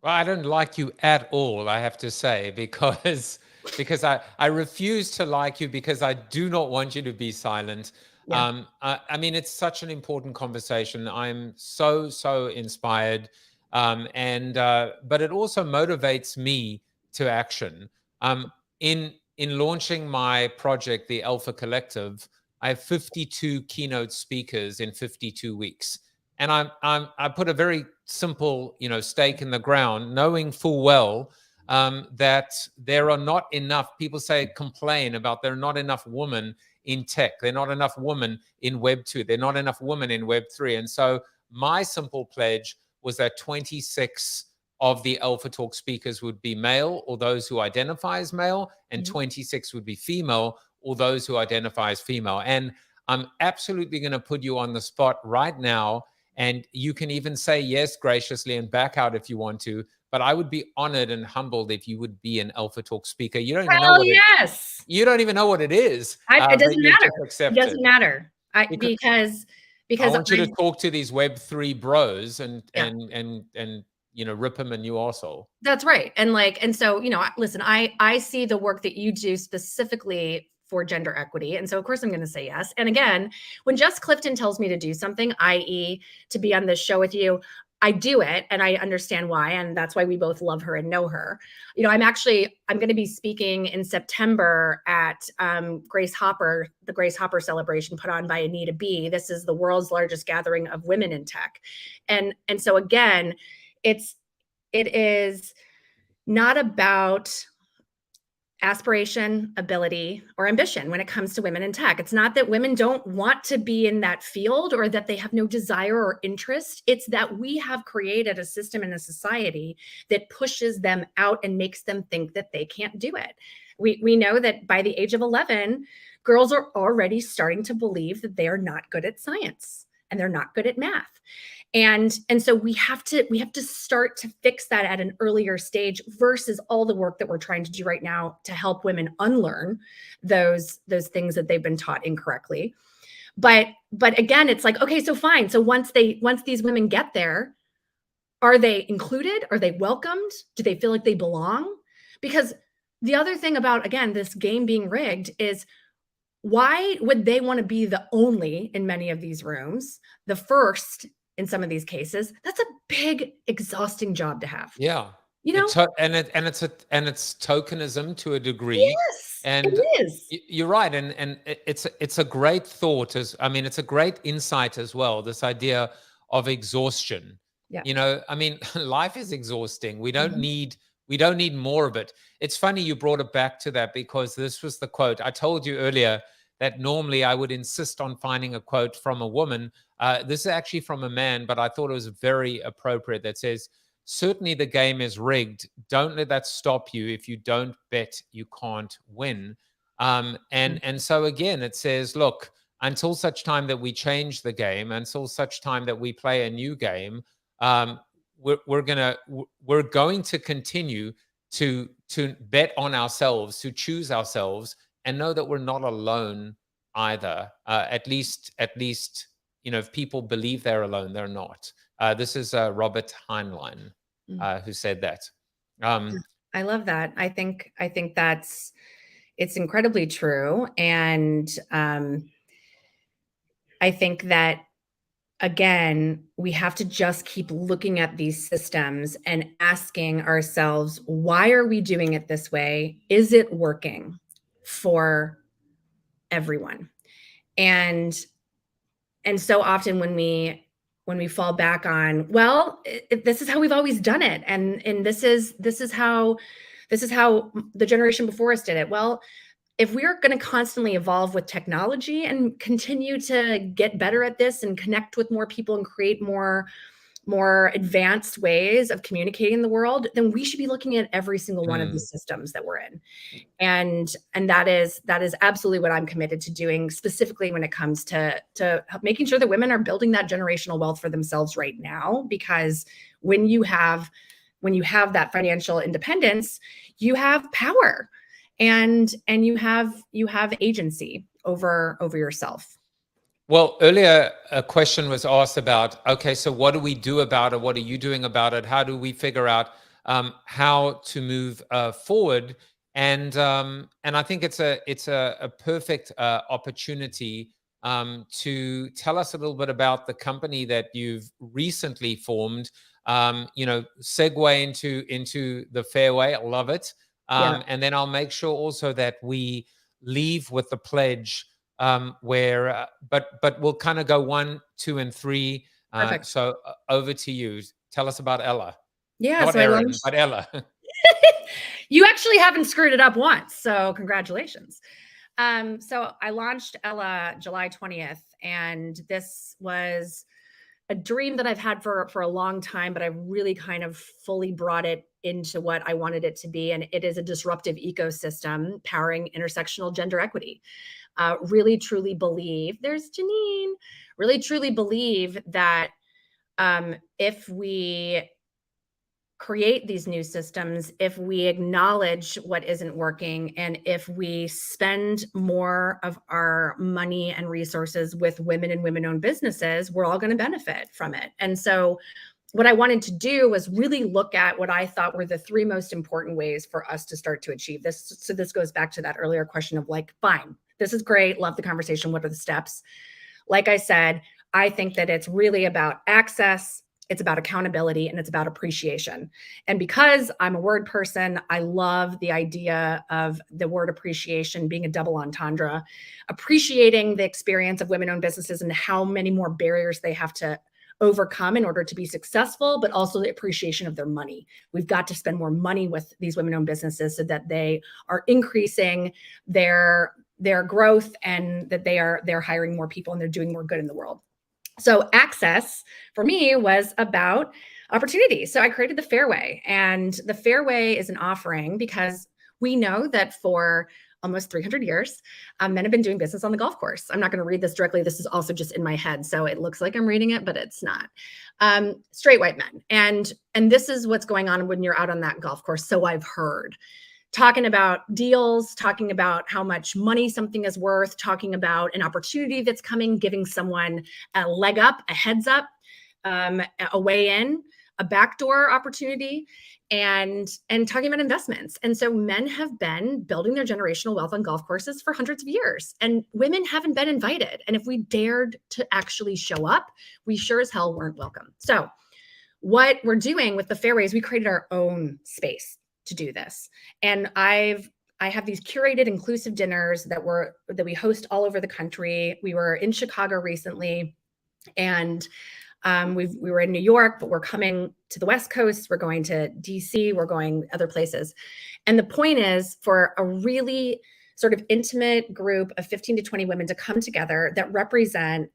Well, I don't like you at all, I have to say, because I refuse to like you because I do not want you to be silent. Yeah. I mean, it's such an important conversation. I'm so inspired, but it also motivates me to action. In launching my project, the Alpha Collective, I have 52 keynote speakers in 52 weeks. And I put a very simple, stake in the ground, knowing full well that there are not enough. People complain about there are not enough women in tech. There are not enough women in Web 2. There are not enough women in Web 3. And so my simple pledge was that 26 of the Alpha Talk speakers would be male, or those who identify as male, and 26 would be female, or those who identify as female. And I'm absolutely going to put you on the spot right now. And you can even say yes graciously and back out if you want to. But I would be honored and humbled if you would be an Alpha Talk speaker. You don't even know what you don't even know what it is. It doesn't matter. It doesn't matter. Because I want you to talk to these Web3 bros and rip them a new arsehole. That's right. And so, listen, I see the work that you do specifically for gender equity. And so of course I'm going to say yes. And again, when Jess Clifton tells me to do something, i.e. to be on this show with you, I do it and I understand why. And that's why we both love her and know her. I'm going to be speaking in September at Grace Hopper, the Grace Hopper celebration put on by Anita B. This is the world's largest gathering of women in tech. And so again, it is not about aspiration, ability, or ambition when it comes to women in tech. It's not that women don't want to be in that field or that they have no desire or interest. It's that we have created a system and a society that pushes them out and makes them think that they can't do it. We know that by the age of 11, girls are already starting to believe that they are not good at science and they're not good at math. And so we have to start to fix that at an earlier stage versus all the work that we're trying to do right now to help women unlearn those things that they've been taught incorrectly. But again, it's like, okay, so fine. So once these women get there, are they included? Are they welcomed? Do they feel like they belong? Because the other thing about, again, this game being rigged is, why would they want to be the only in many of these rooms, the first in some of these cases? That's a big, exhausting job to have. Yeah. It's tokenism to a degree. Yes, and it is. You're right. And it's a great thought. It's a great insight as well. This idea of exhaustion. Yeah. Life is exhausting. We don't need more of it. It's funny you brought it back to that, because this was the quote. I told you earlier that normally I would insist on finding a quote from a woman. This is actually from a man, but I thought it was very appropriate, that says, certainly the game is rigged. Don't let that stop you. If you don't bet, you can't win. And so again, it says, look, until such time that we change the game, until such time that we play a new game, we're going to continue to bet on ourselves, to choose ourselves, and know that we're not alone either. At least, if people believe they're alone, they're not. This is Robert Heinlein who said that. I love that. I think it's incredibly true. And I think that, again, we have to just keep looking at these systems and asking ourselves, why are we doing it this way? Is it working for everyone? And so often when we fall back on, well, this is how we've always done it, and this is how the generation before us did it. Well, if we are going to constantly evolve with technology and continue to get better at this and connect with more people and create more more advanced ways of communicating in the world, then we should be looking at every single one of these systems that we're in. And that is absolutely what I'm committed to doing, specifically when it comes to making sure that women are building that generational wealth for themselves right now. Because when you have that financial independence, you have power and you have agency over yourself. Well, earlier a question was asked about, okay, so what do we do about it? What are you doing about it? How do we figure out how to move forward? And I think it's a perfect opportunity to tell us a little bit about the company that you've recently formed. Segue into the Fairway. I love it. And then I'll make sure also that we leave with the pledge. But we'll kind of go 1, 2, and 3. So over to you. Tell us about Ella. Yeah, not so Erin, but Ella. You actually haven't screwed it up once, so congratulations. So I launched Ella July 20th, and this was a dream that I've had for a long time, but I really kind of fully brought it into what I wanted it to be, and it is a disruptive ecosystem powering intersectional gender equity. Really truly believe, there's Janine, really truly believe that if we create these new systems, if we acknowledge what isn't working, and if we spend more of our money and resources with women and women-owned businesses, we're all going to benefit from it. And so what I wanted to do was really look at what I thought were the 3 most important ways for us to start to achieve this. So this goes back to that earlier question of like, fine, this is great. Love the conversation. What are the steps? Like I said, I think that it's really about access, it's about accountability, and it's about appreciation. And because I'm a word person, I love the idea of the word appreciation being a double entendre, appreciating the experience of women-owned businesses and how many more barriers they have to overcome in order to be successful, but also the appreciation of their money. We've got to spend more money with these women-owned businesses so that they are increasing their growth, and that they're hiring more people and they're doing more good in the world. So access for me was about opportunity. So I created the Fairway, and the Fairway is an offering because we know that for almost 300 years, men have been doing business on the golf course. I'm not going to read this directly. This is also just in my head, so it looks like I'm reading it, but it's not. Straight white men. And this is what's going on when you're out on that golf course. So I've heard. Talking about deals, talking about how much money something is worth, talking about an opportunity that's coming, giving someone a leg up, a heads up, a way in, a backdoor opportunity, and talking about investments. And so men have been building their generational wealth on golf courses for hundreds of years, and women haven't been invited. And if we dared to actually show up, we sure as hell weren't welcome. So what we're doing with the Fairways, we created our own space to do this. And I have these curated inclusive dinners that we host all over the country. We were in Chicago recently, and we were in New York, but we're coming to the West Coast. We're going to DC, we're going other places. And the point is for a really sort of intimate group of 15 to 20 women to come together that represent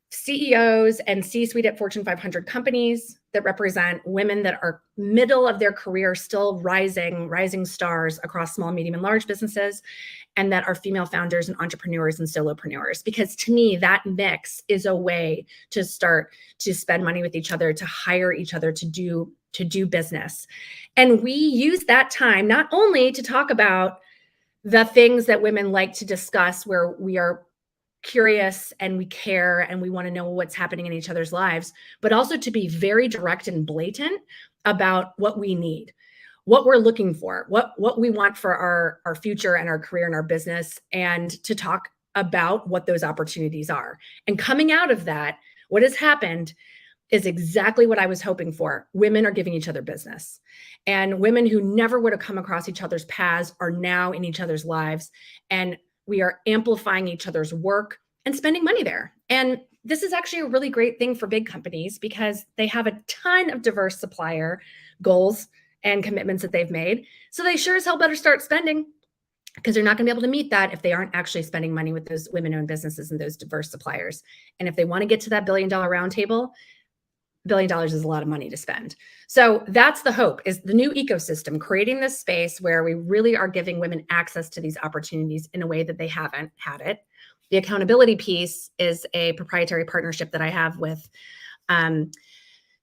CEOs and C-suite at Fortune 500 companies, that represent women that are middle of their career, still rising stars across small, medium, and large businesses, and that are female founders and entrepreneurs and solopreneurs. Because to me, that mix is a way to start to spend money with each other, to hire each other, to do business. And we use that time not only to talk about the things that women like to discuss, where we are curious and we care and we want to know what's happening in each other's lives, but also to be very direct and blatant about what we need, what we're looking for, what we want for our future and our career and our business, and to talk about what those opportunities are. And coming out of that, what has happened is exactly what I was hoping for. Women are giving each other business, and women who never would have come across each other's paths are now in each other's lives, and we are amplifying each other's work and spending money there. And this is actually a really great thing for big companies because they have a ton of diverse supplier goals and commitments that they've made. So they sure as hell better start spending, because they're not going to be able to meet that if they aren't actually spending money with those women-owned businesses and those diverse suppliers. And if they want to get to that $1 billion roundtable, billion is a lot of money to spend. So that's the hope, is the new ecosystem, creating this space where we really are giving women access to these opportunities in a way that they haven't had it. The accountability piece is a proprietary partnership that I have with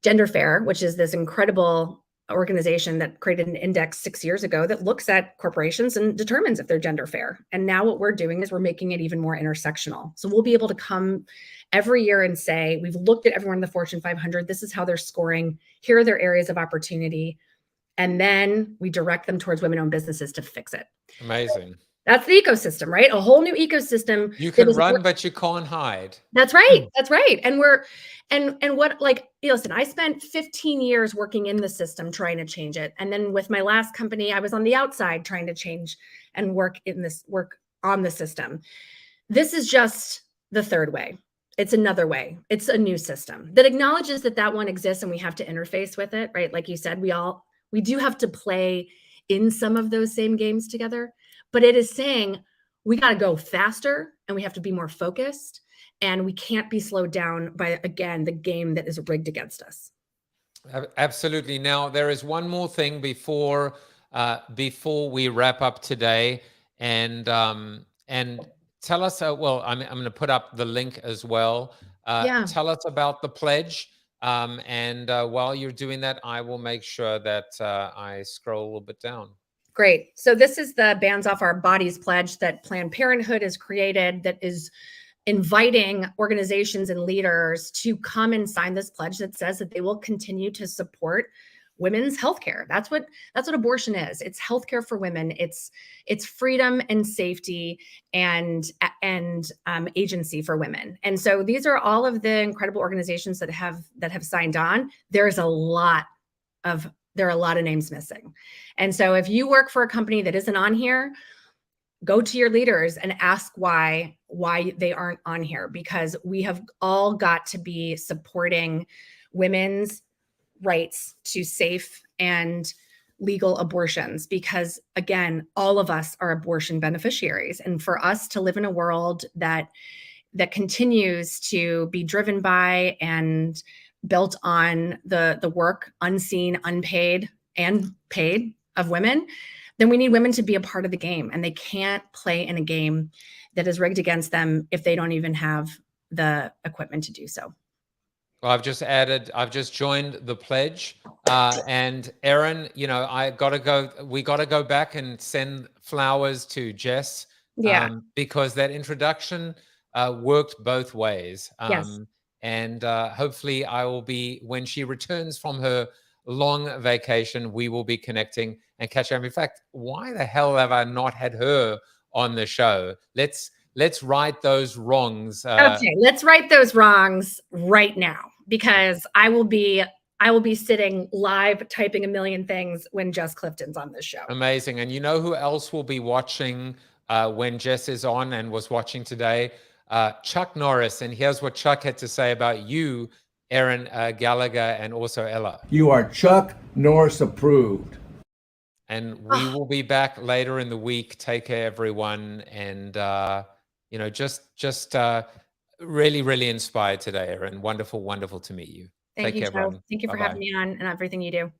Gender Fair, which is this incredible organization that created an index 6 years ago that looks at corporations and determines if they're gender fair. And now what we're doing is we're making it even more intersectional. So we'll be able to come every year and say, we've looked at everyone in the Fortune 500. This is how they're scoring. Here are their areas of opportunity. And then we direct them towards women-owned businesses to fix it. Amazing. That's the ecosystem, right? A whole new ecosystem. You can run, but you can't hide. That's right. That's right. And what, like, listen, I spent 15 years working in the system trying to change it. And then with my last company, I was on the outside trying to change and work on the system. This is just the third way. It's another way. It's a new system that acknowledges that one exists and we have to interface with it, right? Like you said, we do have to play in some of those same games together. But it is saying we got to go faster and we have to be more focused, and we can't be slowed down by, again, the game that is rigged against us. Absolutely. Now, there is one more thing before we wrap up today, and tell us. Well, I'm going to put up the link as well. Tell us about the pledge. And while you're doing that, I will make sure that I scroll a little bit down. Great. So this is the Bands Off Our Bodies pledge that Planned Parenthood has created, that is inviting organizations and leaders to come and sign this pledge that says that they will continue to support women's healthcare. That's what abortion is. It's healthcare for women. It's freedom and safety and agency for women. And so these are all of the incredible organizations that have signed on. There are a lot of names missing. And so if you work for a company that isn't on here, go to your leaders and ask why they aren't on here, because we have all got to be supporting women's rights to safe and legal abortions, because again, all of us are abortion beneficiaries. And for us to live in a world that continues to be driven by and built on the work, unseen, unpaid, and paid of women, then we need women to be a part of the game. And they can't play in a game that is rigged against them if they don't even have the equipment to do so. Well, I've just joined the pledge. And Erin, we got to go back and send flowers to Jess. Because that introduction worked both ways. Yes. And hopefully I will be, when she returns from her long vacation, we will be connecting and catch up. In fact, why the hell have I not had her on the show? Let's right those wrongs. Okay, let's right those wrongs right now, because I will be sitting live typing a million things when Jess Clifton's on this show. Amazing. And you know who else will be watching when Jess is on and was watching today? Chuck Norris. And here's what Chuck had to say about you, Erin Gallagher, and also Ella. You are Chuck Norris approved. And we will be back later in the week. Take care, everyone. And, just really, really inspired today, Erin. Wonderful, wonderful to meet you. Thank you, Joe. Everyone. Thank you for having me on and everything you do.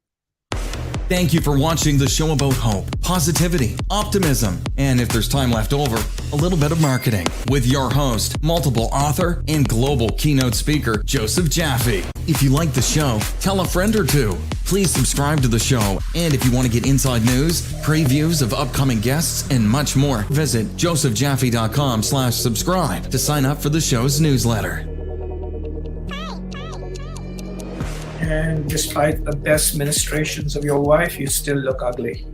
Thank you for watching the show about hope, positivity, optimism, and if there's time left over, a little bit of marketing with your host, multiple author, and global keynote speaker, Joseph Jaffe. If you like the show, tell a friend or two. Please subscribe to the show. And if you want to get inside news, previews of upcoming guests, and much more, visit josephjaffe.com/subscribe to sign up for the show's newsletter. And despite the best ministrations of your wife, you still look ugly.